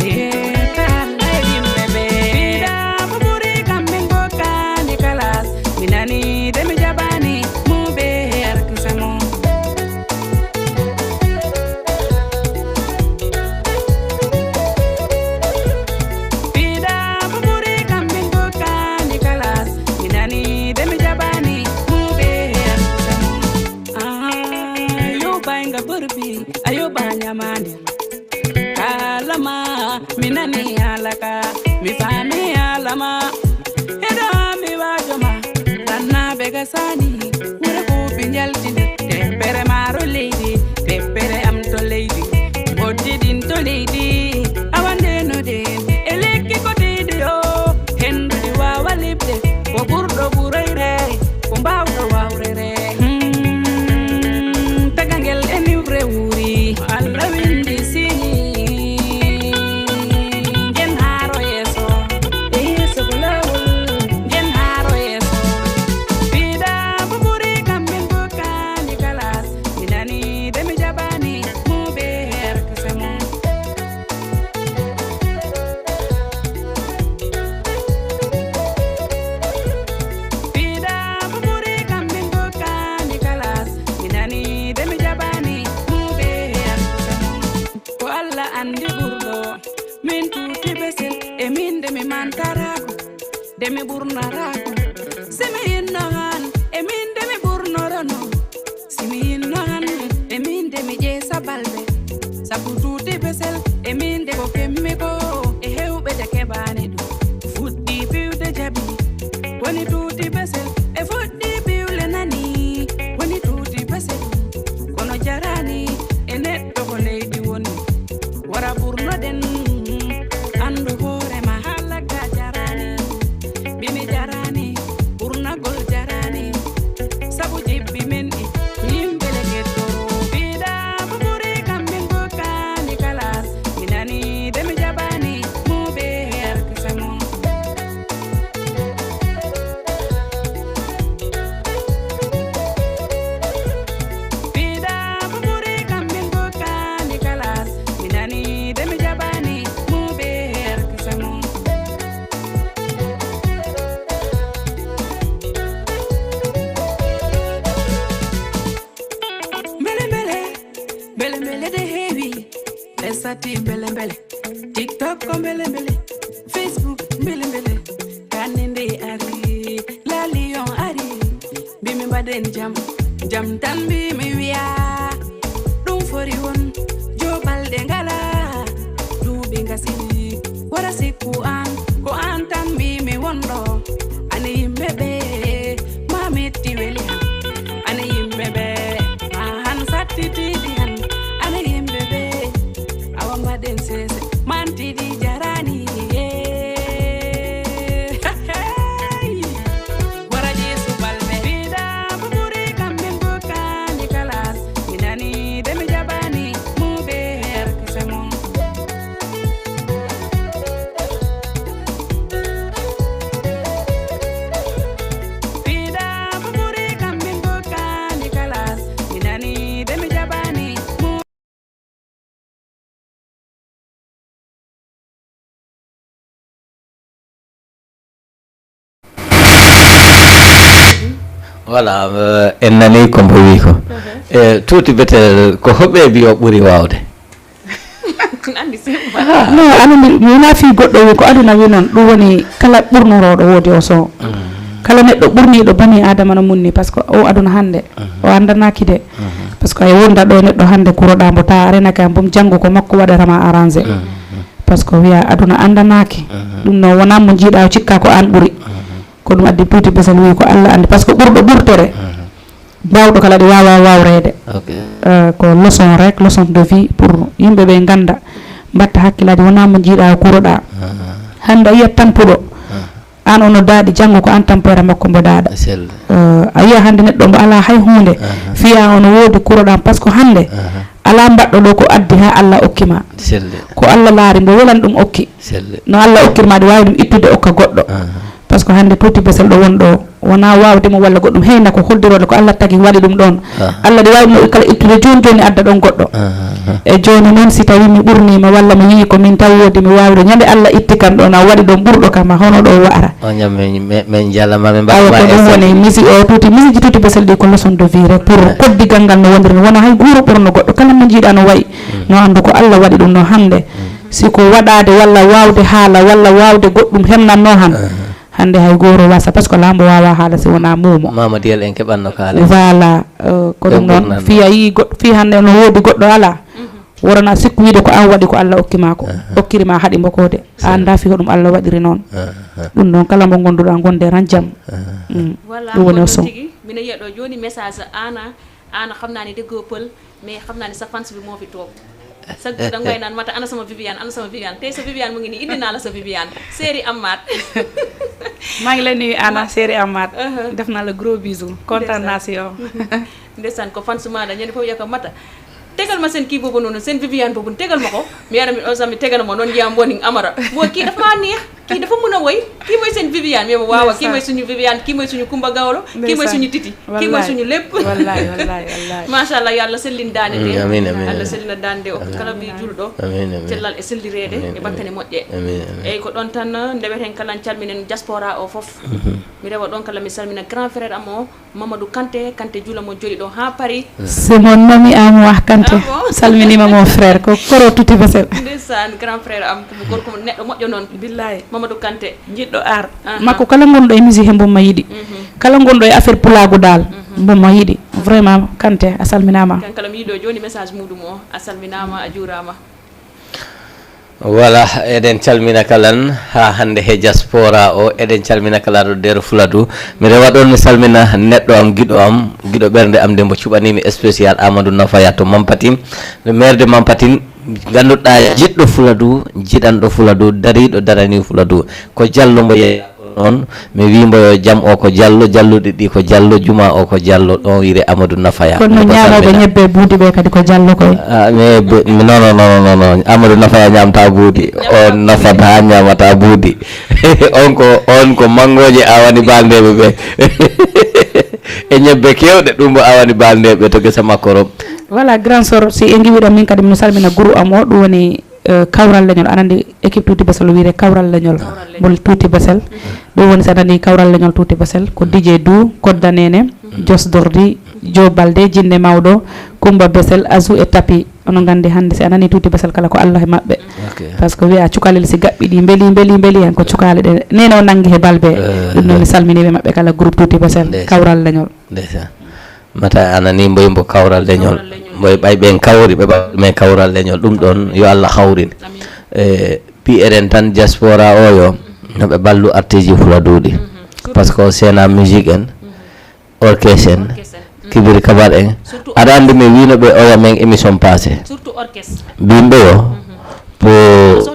yeta Allah e yimɓe ɓe ɓiɗa ko ɓuri kamɓe gokkani kalas minani de mi jaɓani muɓe arkisemo ayo banyamani kalama minani alaka mi fami alama edo mi wajoma tanna bega sani wure ko binjaltinde tepere maro leydi tepere am to leydi boddidin to leydi awande no den eleki ko didi o hendu wawa libde ko burdo burayre ko mbawdo wawrere tagangel eniwre wuri Allah windi sini gen haro yeso ko lawol gen haro yeso bida buburi kamɓe gokkani kalas minani de mi jaɓani muɓe herkesemo bida buburi kamɓe gokkani kalas minani de mi jaɓani muɓe herkesemo ko Allah andi ɓurɗo min Tuuti Besel e min de mi mantarako de mi ɓurnarako simi yinno han e min de mi ɓurnorono simi yinno han e min de mi ƴeesa balɓe sabu Tuuti Besel e min de ko kemmi ko e hewɓe de keɓani ɗum fuɗɗi piwde jaɓi woni Tuuti Besel e fuɗɗi piwle nani woni Tuuti Besel kono jarani e neɗɗo ko leydi woni wara ɓurnoɗen andu hoorema halagga jarani bimi jarani ɓurnagol jarani sabu jibbi men ɗi yimɓele gettoro biɗa ko ɓuri kamɓe gokkani kalas minani de mi jaɓani muɓe herkesemo biɗa ko ɓuri kamɓe gokkani kalas minani de mi jaɓani muɓe herkesemo mbele de heewi esati mbele TikTok ko mbele Facebook mbele kaninde ari la lion ari bimi mbaɗen jam tan mbimi wiya ɗum fori won joɓalɗe ngala duuɓi ngasi wara sikku an ko an tan mbimi wonɗo ane yimɓe ɓe ma metti weli han ane yimɓe ɓe ma han sattitiɗi han ane yimɓe ɓe awa mbaɗen sese mantiɗi jarani wara ƴeesu balɓe biɗa ko ɓuri kamɓe gokkani kalas minani de mi jaɓani muɓe herkesemo biɗa ko ɓuri kamɓe gokkani kalas minani de mi jaɓani voilà en nani ko mbo wi ko e Tuuti Besel ko hoɓɓe mbi o ɓuri wawde andi si non anandi mi wona fi goɗɗo wi ko aduna wi noon ɗum woni kala ɓurnoroɗo woodi o son kala neɗɗo ɓurniɗo bani adama no munni par ce que o aduna hande o andanaki de par ce que ay wonda ɗo neɗɗo hande kuroɗa mbo ta arenake am bom janggo ko makko waɗatama arrangé par ce que wiya aduna andanaki ɗum noon wona mo jiiɗa o cikka ko an ɓuuri ko ɗum addi Tuuti Besel wi ko Allah andi par ce que ɓurɗo ɓurtere bawɗo kala ɗi wawa wawrede ko leçon rek leçon de vie pour yimɓeɓe ganda mbatta hakkillaji wona mo jiiɗa kuroɗa hande a yiyat tampuɗo an ono daaɗi janggo ko an tampere makko mbo daaɗa a yiya hande neɗɗo mbo ala hay hunde fiya ono woodi kuroɗa par ce que hande ala mbaɗɗo ɗo ko addi ha Allah okkima ko Allah laari mbo welani ɗum okki no Allah okkirma ɗi wawi ɗum ittude okka goɗɗo par ce que hande Tuuti Besel ɗo won ɗo wona wawde mo walla goɗɗum heyna ko holdirode ko Allah tagi waɗi ɗum ɗon Allah ɗi wawi mo kala ittude joni joni adda ɗon goɗɗo e joni noon si tawi mi ɓurnima walla mi yii ko min taw wodi mi wawi ɗo ñande Allah itti kam ɗon a waɗi ɗon ɓurɗo kam hono ɗo wa'ara min jalama min ko ɗum woni misi o misiji Tuuti Besel ɗi ko leçon de vie rek pour koddigal ngal no wondiri wona hay guuro ɓurno goɗɗo kala mo jiiɗa no wayi no andu ko Allah waɗi ɗum no hande siko waɗade walla wawde haala walla wawde goɗɗum hemnanno han hande hay goro wasa par ce que lambo wawa haala si wona mumo mamadiyel en keɓanno kaala voilà ko ɗum noon fi a yi goɗɗo fi hande no woodi goɗɗo ala worana sikku wiide ko an waɗi ko Allah okkima ko okkirima haaɗi mbokode a anda fi ko ɗum Allah waɗiri noon ɗum noon kala mo gonduɗa gonde ran jaam ɗum woni o son mina yiya ɗo joni message ana xamnani deggo pël mais xamnani sa fans bi moo fi toog chaque jour da ngay naan mata ana sama Viviane tey sa Viviane mu ngi nii indi naa la sa Viviane série Amath maa ngi lay nuyu Anna série Amath def naa la gros bisou kontaan naa si yow ndeysaan ko fan suma da ñani foofu yaka mata tegal ma seen kii boobu noonu seen Viviane boobu tegal ma ko mi yaram mi osami tegal ma noonu jiyam boni amara bo kii dafa maa neex kii dafa mën a woy kii mooy seen Viviane mais waaw kii mooy suñu Viviane kii mooy suñu Kumba Gawlo kii mooy suñu Titi kii mooy suñu lépp wallahi masha Allah yalla sellin daane de amin Allah sellina daande o kala bi julɗo cellal e sellirede e battane moƴƴe eyyi ko ɗon tan ndeweten kala calminen diaspora o fof mi rewa ɗon kala mi salmina grand frère am o Mamadou Kanté Jula mo joli ɗo ha Paris c'est mon ami Amour Kanté salminima mon frère ko koro Tuuti Besel ndeysaan grand frère am ko gorko neɗɗo moƴƴo noon billahi Mamadou Kanté jiɗɗo ar makko kala gonɗo e musique he mbomma yiɗi kala gonɗo e affaire pulagu dal mbomma yiɗi vraiment Kanté a salminama kan kala mi yiɗo joni message muɗum o a salminama a juurama voilà eɗen calmina kalan ha hande he diaspora o eɗen calmina kala ɗo nder Fuladu mi rewa ɗon mi salmina neɗɗo am giɗo ɓernde am nde mbo cuɓanimi spécial Amadou Nafaya to Mampatin le maire de Mampatin ganduɗa jiɗɗo Fuladu jiɗanɗo Fuladu dariɗo darani Fuladu ko Diallo mbo yeeya noon mi wimbo jam o ko Diallo jalluɗi ɗi ko Diallo juma o ko Diallo ɗon wiire Amadou Nafaya kono ñamoɓe ñebbe buudi ɓe kadi ko Diallo koye non Amadou Nafaya ñamta buudi o nafata ñamata buudi on ko mangoje awani baldeɓe ɓe e ñebbe kewɗe ɗum bo awani baldeɓe to gesa makko rom voilà grand sor si e giwiɗam min kadi mino salmina guru am o ɗum woni kawral leñol anandi équipe Tuuti Besel wiire kawral leñol bol Tuuti Besel ɗum woni so anandi kawral leñol Tuuti Besel ko DJ Dou Koddanene Jos Dordi Jo Balde Jinne Mawɗo Kumba Besel Azou e Tapi ono gandi hande si anani Tuuti Besel kala ko Allah e mabɓe par ce que wiya cukalel si gaɓɓi ɗi beeli hen ko cukale ɗe nene o nangi he balɓe ɗum noon mi salminiɓe mabɓe kala groupe Tuuti Besel kawral leñol mata anani mbo kawral leñol mboy ɓayɓen kawri ɓe ɓaɗumen kawral leñol ɗum ɗon yo Allah hawrin pi eɗen tan diaspora o yo noɓe ballu artiste Fuladuɗi par ce que o sena musique en orchestre en Kibiri Kabar en aɗa andi mi winoɓe oya men émission passé mbimɓe yo pour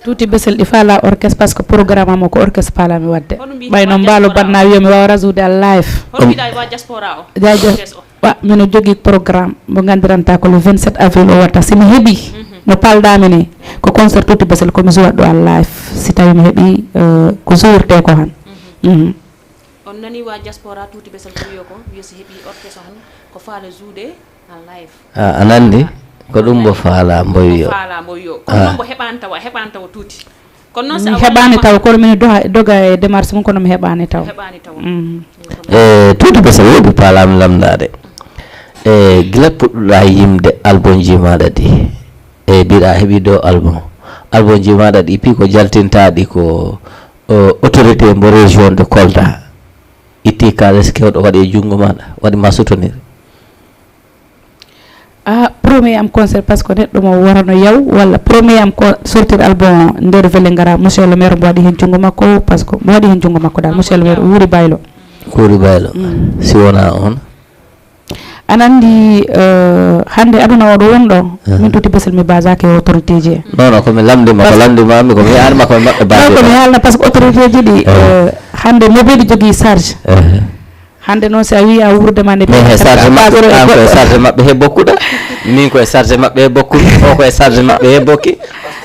Tuuti Besel ɗi faala orchestre par ce que programme amo ko orchestre paalami wadde ɓay noon mbaalo banna wiyomi wawa rasude a live mino jogui programme mo gandiranta ko le 27 avril o watta simi heeɓi no palɗami ni ko concert Tuuti Besel komi suwat ɗo a live si tawi mi heeɓi ko suwirte ko han on nani wa diaspora Tuuti Besel ko wiyo ko wiyo si heeɓi orchestre han ko faala juuɗe a live anandi ko ɗum mbo faala mbo wiyo kono noon mbo heɓani tawa tuuti kono noon mi heɓani taw kono min doga e démarche mum kono mi heɓani taw Tuuti Besel woɗi paalami lamdade gila puɗɗuɗa yimde album ji maɗa ɗi mbiɗa heeɓi ɗo album ji maɗa ɗi pi ko jaltintaɗi ko autorité mbo région de Kolda itti kalis kewɗo waɗi e junngo maɗa waɗima soutenir premier am concert par ce que neɗɗo mo warano yaw walla premier am ko sortir album nder Vélingara monsieur le maire mo waɗi hen junngo makko par ce que mo waɗi hen junngo makko dal monsieur le maire wuuri baylo Kuri Baylo si wona on an andi hande aduna oɗo wonɗo min tuti besel mi basake autorité ji non komi lamdima ko lamdimami komi yarma koye maɓɓe baɗe komi haalna par ce que autorité ji ɗi hande moɓeɗi jogui charge hande noon si a wi a wurdema nde mais charge maɓɓe an koye charge maɓɓe he bokkuɗa min koye charge maɓɓe he bokkuɗi o koye charge maɓɓe he bokki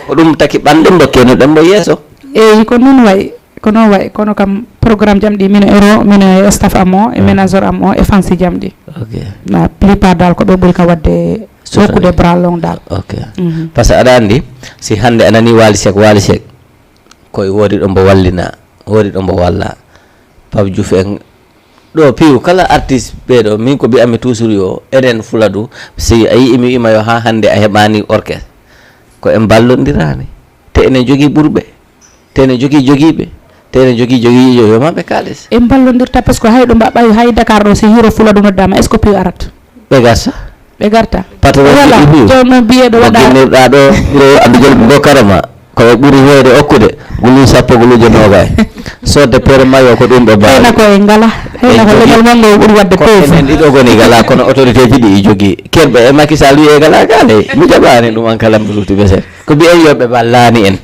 ko ɗum taki ɓanɗe dokkeno ɗembo yeeso eyyi ko noon wayi ko noon wayi kono kam programme jamɗi mino ero mino staff am o e ménageur am o e fansi jamɗi la plupart dal ko ɓe ɓuuri kam wadde hokkude bras long dal par ce que aɗa andi si hande anani Wally Seck koye woodi ɗo mbo wallina woodi ɗo mbo walla Pape Diouf en ɗo piiw kala artiste ɓeɗo min ko mbiyami toujours yo enen Fuladu si a yii mi wima yo ha hande a heɓani orchestre ko en ballondirani te enen jogui ɓurɓe te enen jogui joguiɓe te enen jogui yo maɓe kalis en ballondirta par ce que hay ɗo mbaɓa hay Dakar ɗo si hiro Fuladu noddama est ce que piiw arat ɓe garta voilà joni noon biyeɗo waɗaguinirɗa ɗo ɓuuro andugol go karama koɓe ɓuuri hewde okkude gulu sappo gulujo nogay sodde pere mayo ko ɗum ɗo heyna koye ngala heyna ko leñol mango ɓuuri wadde enen ɗiɗo goni gala kono autorité ji ɗi jogui kerɓe e Macky Sall wiye gala gale mi jaɓani ɗum an kala mbiruti ɓe sen ko mbiyen yoɓe ballani en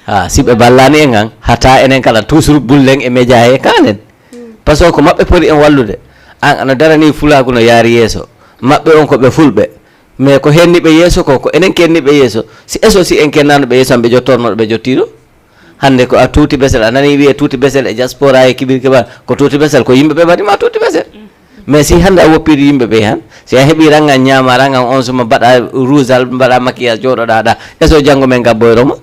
ha si ɓe ballani en an hata enen kala toujours bullen e média he kanen par ce que ko maɓɓe poti en wallude an ano darani fulagu no yaari yeeso maɓɓe on koɓe fulɓe mais ko henniɓe yeeso ko enen kenniɓe yeeso si si en kennanoɓe yeeso ɓe jottornoɗo ɓe jottiɗo hande ko a tuuti besel a nani wiye tuuti besel e diaspora e kibir kibar ko tuuti besel ko yimɓeɓe mbaɗima tuuti besel mais si hande a woppiri yimɓeɓe han si a heeɓi rangan ñama rangan on suma mbaɗa rousal mbaɗa maquillage joɗoɗa ɗa eso janggo men gabboyroma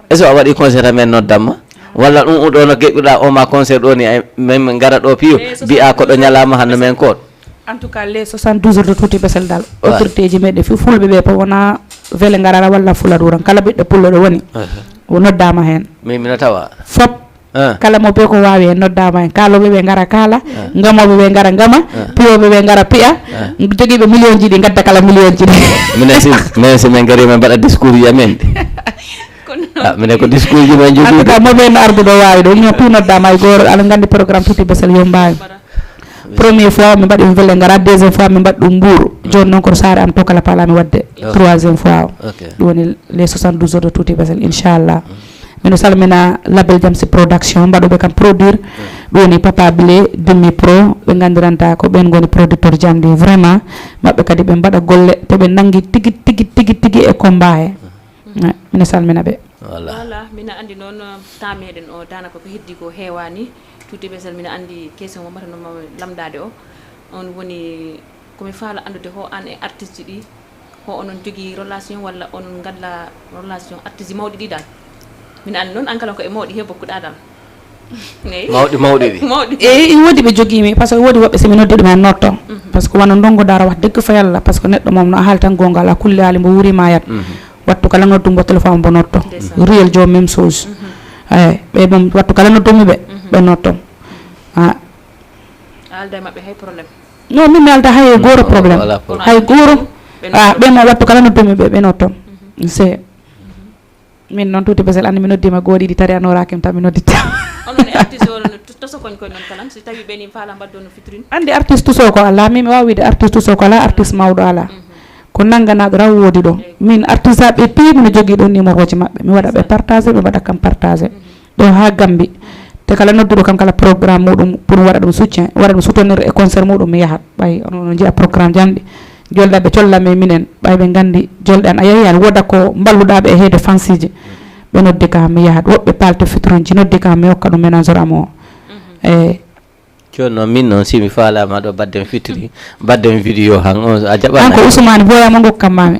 eso a waɗi concert amen noddanma walla ɗum ɗo no geɓɓuɗa o ma concert ɗo ni min gara ɗo piyo mbiya koɗo ñalama hanno men koɗo en tout cas les 72 heures de tuuti besel dal autorité ji meɗe fi fulɓe ɓe po wona wele garara walla Fuladu tan kala ɓiɗɗo pullo ɗo woni o noddama hen mino tawa fop kala mo be ko wawi hen noddama hen kaloɓe ɓe gara kala gamoɓe ɓe gara gama piyoɓe ɓe gara piya joguiɓe million ji ɗi gadda kala million ji ɗi minen si min gari min mbaɗa discours ji amen minen ko discours ji men jogui en tout cas moɓe no arduɗo wawi ɗo ño tout noddama e goto aɗa gandi programme tuuti besel yo mbawi première fois mi mbaɗi wele gara deuxième fois mi mbaɗi ɗum Mbour joni noon koto saare am to kala palami wadde troisième fois o ɗum woni les 72 heures de tuuti besel inchallah mino salmina label Jamsi production mbaɗoɓe kam produire ɗum woni Papa Blé Demi Pro ɓe gandiranta ko ɓen goni producteur jamdi vraiment maɓɓe kadi ɓe mbaɗa golle to ɓe nangui tigui e combat he mino salmina ɓe voilà mina andi noon temps meɗen o danaka ko heddi ko heewani tuuti besel mina andi question mo mbatanoma lamdade o on woni komi faala andude ho an e artiste ɗi ho onon jogui relation walla on gadla relation artiste mawɗi ɗi dal mina andi noon an kala ko e mawɗi he bokkuɗa dal mawɗi eyyi wodi ɓe joguimi par ce que wodi woɓɓe somi noddi ɗumen notto par ce que wona dongodara wax degg fa yalla par ce que neɗɗo mom no haali tan gongal a kulle haali mbo wurima yat wattu kala noddum bo téléphone mbo notto réel jo même chose eyi ɓe mom wattu kala noddumi ɓe nottom alda e maɓɓe hay probléme non min mi alda hay goro probléme hay goro ɓe mo wattu kala noddumi ɓe nottom se min noon tuuti besel andi mi noddima goo ɗiɗi tari anorakim tan mi nodditta onon e artiste o toso koñ koye noon kalan so tawi ɓeni faala mbaddo no fitrine andi artiste tuso ko ala min mi wawi wiide artiste tuso ko ala artiste mawɗo ala ko nangganaɗo raw woodi ɗo min artiste aɓe piimi no jogui ɗon numéro ji maɓɓe mi waɗa ɓe partagé ɓe mbaɗa kam partagé ɗo ha Gambi te kala nodduɗo kam kala programme muɗum pour waɗa ɗum soutien waɗa ɗum soutenir e concert muɗum mi yahat ɓay onono jiiya programme jamɗi jolɗaɓe collame minen ɓay ɓe gandi jolɗe an a yeehi an woda ko balluɗaɓe e heede fansiji ɓe noddi kam mi yahat woɓɓe palte fitronji noddi kam mi hokka ɗum ménageur am o eyyi joni noon min noon simi falama ɗo badden fitiri badden vidéo han a jaɓani an ko Ousmane boyama gokkam mami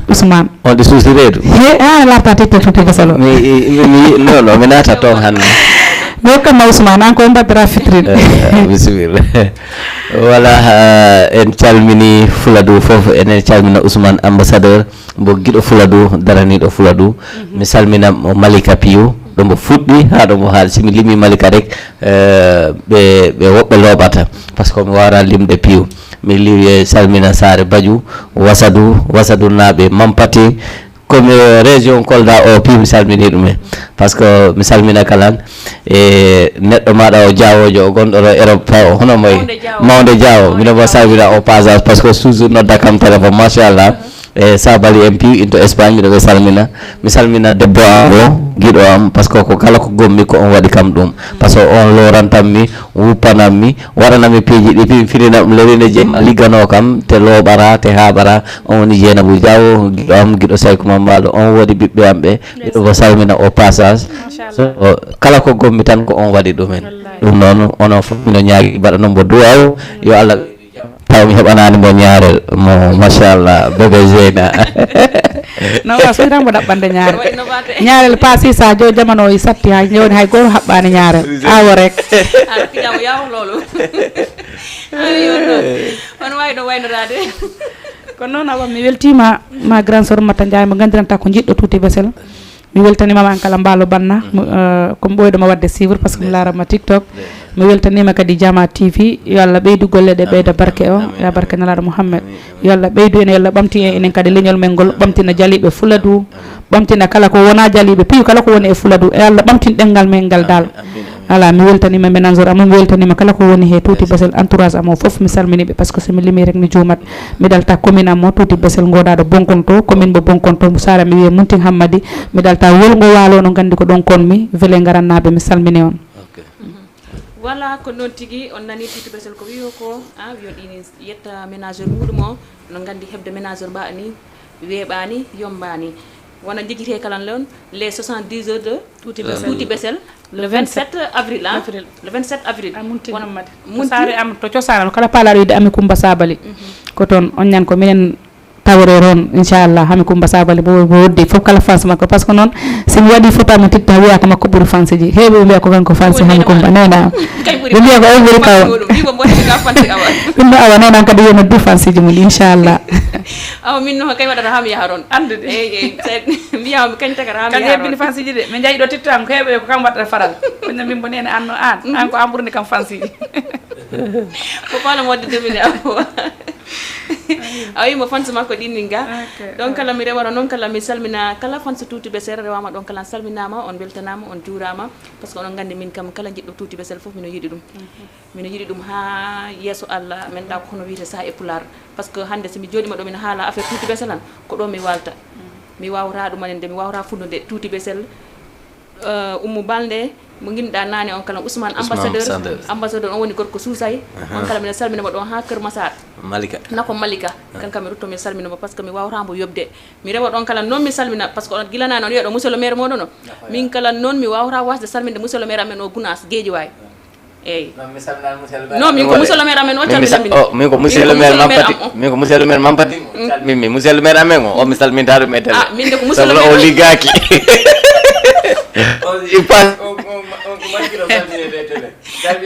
Ousmane on ɗi suusi reedu a larta titta tuuti basalo non mi naata toon hande gokkam Ousmane an ko mbaddira fitrine bisimilla voilà en calmini Fuladu foof enen calmina Ousmane ambassadeur mbo guiɗo Fuladu daraniɗo Fuladu mi salmina Malika Piyu ɗo mbo fuɗɗi ha ɗo mbo haali simi limi Malika rek ɓe woɓɓe looɓata par ce que mi wawra limde Piyu mi salmina Sare Badiou Wasadou naaɓe Mampati komi région Kolda o pi mi salmini ɗumen par ce que mi salmina kalan e neɗɗo maɗa o jawojo o gonɗo ɗo Europe taw hono moy Mawde Diawo mino mo salmina o passage par ce que toujours nodda kam téléphone machallah e Sabali MP into Espagne miɗo ɓe salmina mi salmina debbo am o giɗo am par ce que ko kala ko gommi ko on waɗi kam ɗum par ce que on lorantanmi wuppanammi waɗanami piiji ɗi pi finina ɗum lewine jemma liggano kam te looɓara te haaɓara on woni Dieynabou Diawo giɗo am giɗo Saykou Mambaɗo on woodi ɓiɓɓe am ɓe miɗo mo salmina au passage so kala ko gommi tan ko on waɗi ɗumen ɗum noon onon fof mino ñaagui mbaɗa mo duwaw yo Allah taw mi heɓanani mo ñaarel mo machallah bébé Zeyna no wa so tan mo dabbande ñaarel paasi sa jo jamano yi satti ha joni hay goto habbani ñaarel awo rek ala pijamo yawo lolu ayo no on way do waynorade ko non awa mi weltima ma grand sœur Mata Ndiaye mo gandiranta ko jiddo tuti besel mi weltanima man kala mbalo banna ko ɓoydoma wadde suivre par ce que mi larama TikTok mi weltanima kadi Jama TV yo Allah ɓeydu golle ɗe ɓeyda barke o ya barke nelaɗo Mouhammad yo Allah ɓeydu en yo Allah ɓamti enen kadi leñol men ngol ɓamtina jaliɓe Fuladu ɓamtina kala ko wona jaliɓe piiw kala ko woni e Fuladu e Allah ɓamtin ɗengal men ngal dal ala mi weltanima ménageur amon mi weltanima kala ko woni he tuti besel entourage amo foof mi salminiɓe par ce que somi limi rek mi juumat mi dalta commune am o tuti besel godaɗo Bonkonto commune mo Bonkonto mo Sara mi wiye Muntin Hammadi mi dalta wolgo waalo no gandi ko ɗon konmi wele garannaɓe mi salmini on voilà ko non tigi on nani tuti besel ko wiyo ko wiyo ɗini yetta ménageur muɗum o no gandi hebde ménageur mbaɗani weeɓani yombani wona jigite kalan lon les 70 heures de tuti besel le 27 avril le 27 avril Muntin Hammadi sare am to cosanal kala palaɗo yide Ami Coumba Sabali ko toon on ñan ko minen tawre ron inchallah Ami Coumba Sabali bo woddi fof kala fans makko par ce que noon somi waɗi photo mo titta wiya ko makko ɓuuri fansi ji heeɓe ɓe mbiya ko kanko fansi Ami Coumba nena ɓe mbiya ko on ɓuuri kaw ɗum ɗo awa nonan kadi yo noddu fansi ji mum inchallah awa min no kay waɗata hami yaha toon andude eyyi mbiyama kañ tagata hami kadi hebbini fansi ji de min jayi ɗo tittama ko heeɓe ko kam waɗata faral kono min bo nene anno an ko an ɓurni kam fansi ji ko palam wadde demine awo a wimo fans makko ɗinnin ga donc kala mi rewata noon kala mi salmina kala fans tuuti besel rewama ɗon kala salminama on beltanama on juurama par ce que onon gandi min kam kala jiɗɗo tuuti besel foof mino yiɗi ɗum mino yiɗi ɗum ha yesso Allah min ɗa ko hono wiite sa e pular par ce que hande somi jooɗima ɗo min haala affaire tuuti besel an ko ɗo mi walta mi wawra ɗumanen de mi wawra funnude tuuti besel Oumou Balde mo ginɗa nane on kala Ousmane ambassadeur on woni gorko Sousay on kala mine salminama ɗon ha Kër Massar nako Malika kanka mi rutto mi salminama par ce que mi wawramo yobde mi rewa ɗon kala noon mi salmina par ce que on guilanani on wiya ɗo monsieur le maire moɗon o min kala noon mi wawra wasde salminde monsieur le maire amen o Gounas Guédiawaye eyyi non min ko monsieur le maire amen o calminamini min ko monsieur le maire Mampati min ko monsieur le maire Mampati salmimi monsieur le maire amen o mi salminta ɗum e télé min de ko monsieur le maire o liggaki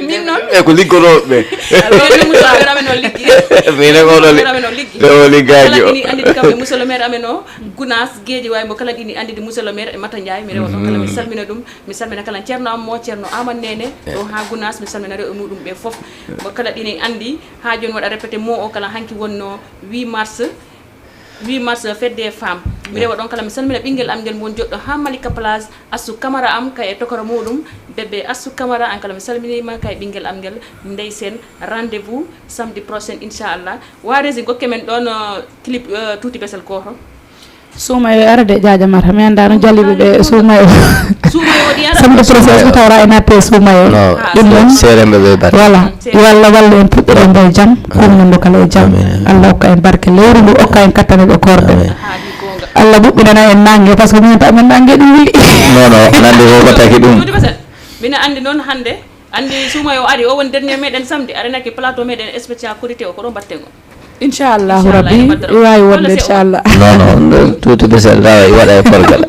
min noon e ko liggoroɓe mine o liggaki o andidi kamɓe monsieur le maire amen o Gounas Guédiawaye mo kala ɗini andidi monsieur le maire e Mata Ndiaye mi rewa ɗon kala mi salmina ɗum mi salmina kala ceerno am mo ceerno Amane Nene ɗo ha Gounas mi salmina rew e muɗum ɓe foof mo kala ɗini andi ha joni waɗa répété mo o kala hanki wonno 8 mars fête des femmes mi rewa ɗon kala mi salmina ɓinguel am ngel mon joɗɗo ha Malika Place Assou Camara am kay e tokoro muɗum bébé Assou Camara an kala mi salminima kay ɓinguel am ngel Ndey Sen rendez-vous samedi prochain inchallah waresi gokke men ɗon clip tuuti besel goto suumayo arde Diadia Mata mi anda no jalliɓe ɓe suumayo waɗi ara samedi process mi tawra e natte suumayo ɗum ɗon seremɓe ɓe bar voilà yo Allah wallu en puɗɗere nder jaam ɗumnendo kala e jaam Allah hokka en barke lewru ndu hokka en kattane ɗo korde Allah ɓuɓɓinana en nangue par ce que minen ta amen nangue ɗum wili non nande wobataki ɗum mina andi noon hande andi suumayo ari o woni dernier meɗen samedi arenaki plateau meɗen spécial korité o ko ɗo mbatten o inchallahu rabbi wawi wonde inchallah non tuuti besel rawa waɗa e porgal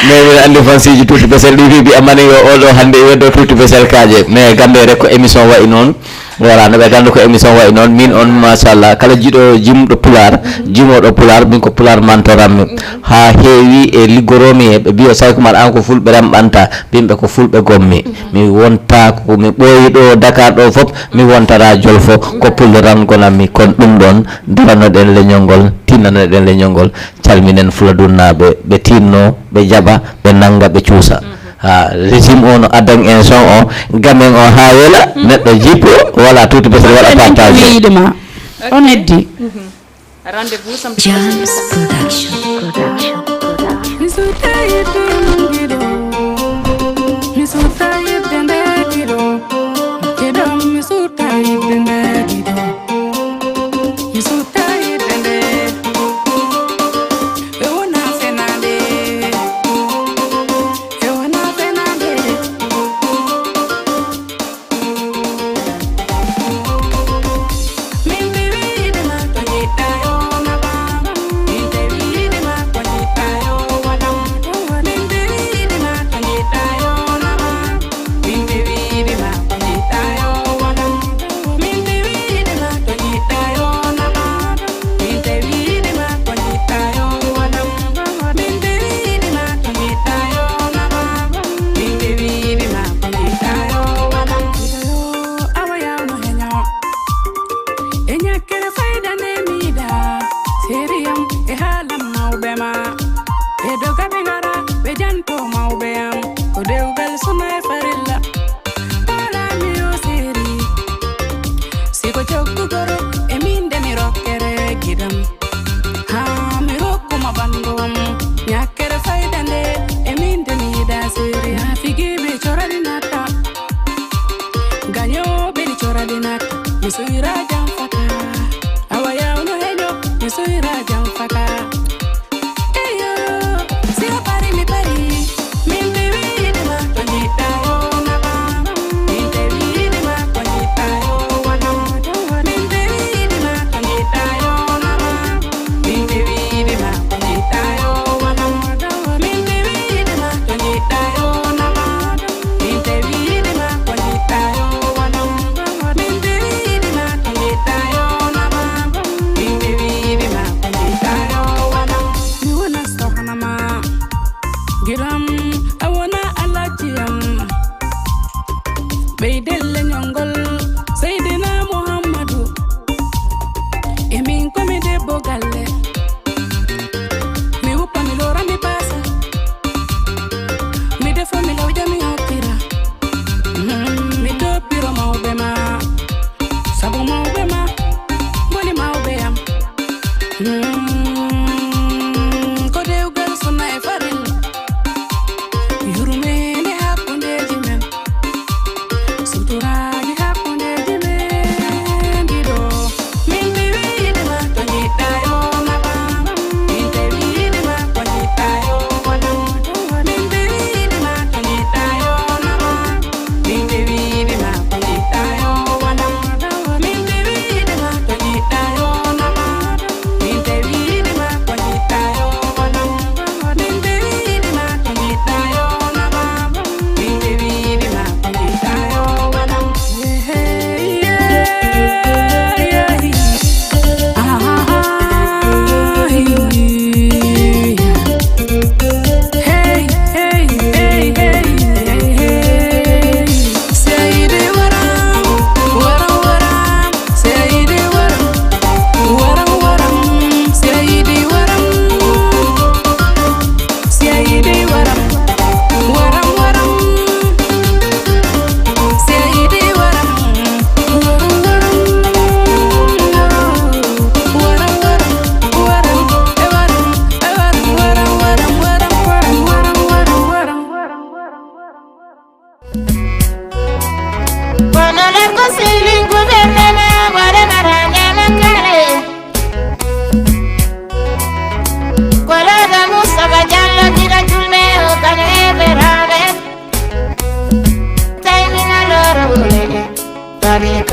mais min andi fansiji tuuti besel ɗi wibi amani yo oɗo hande weddo tuuti besel kaje mais gande rek ko émission wayi noon voilà no ɓe gandu ko émission way noon min on machallah kala jiiɗo jimɗo pular jimoɗo pular min ko pular mantorammi ha heewi e liggoromi e ɓe mbiyo saykumal an ko fulɓe remɓanta mbimɓe ko fulɓe gommi mi wonta ko mi ɓooyi ɗo Dakar ɗo fof mi wontata Jolfo ko pullo tan gonammi kono ɗum ɗon daranoɗen leñol ngol tinnanoɗen leñol ngol calminen Fuladunnaɓe ɓe tinno ɓe jaɓa ɓe nanga ɓe cuusa régime o no addan en son o gamen o ha wela neɗɗo jippo voilà tuuti besel waɗa partage wiide ma on heddi rendez-vous samedi Jams Production.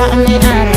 Kami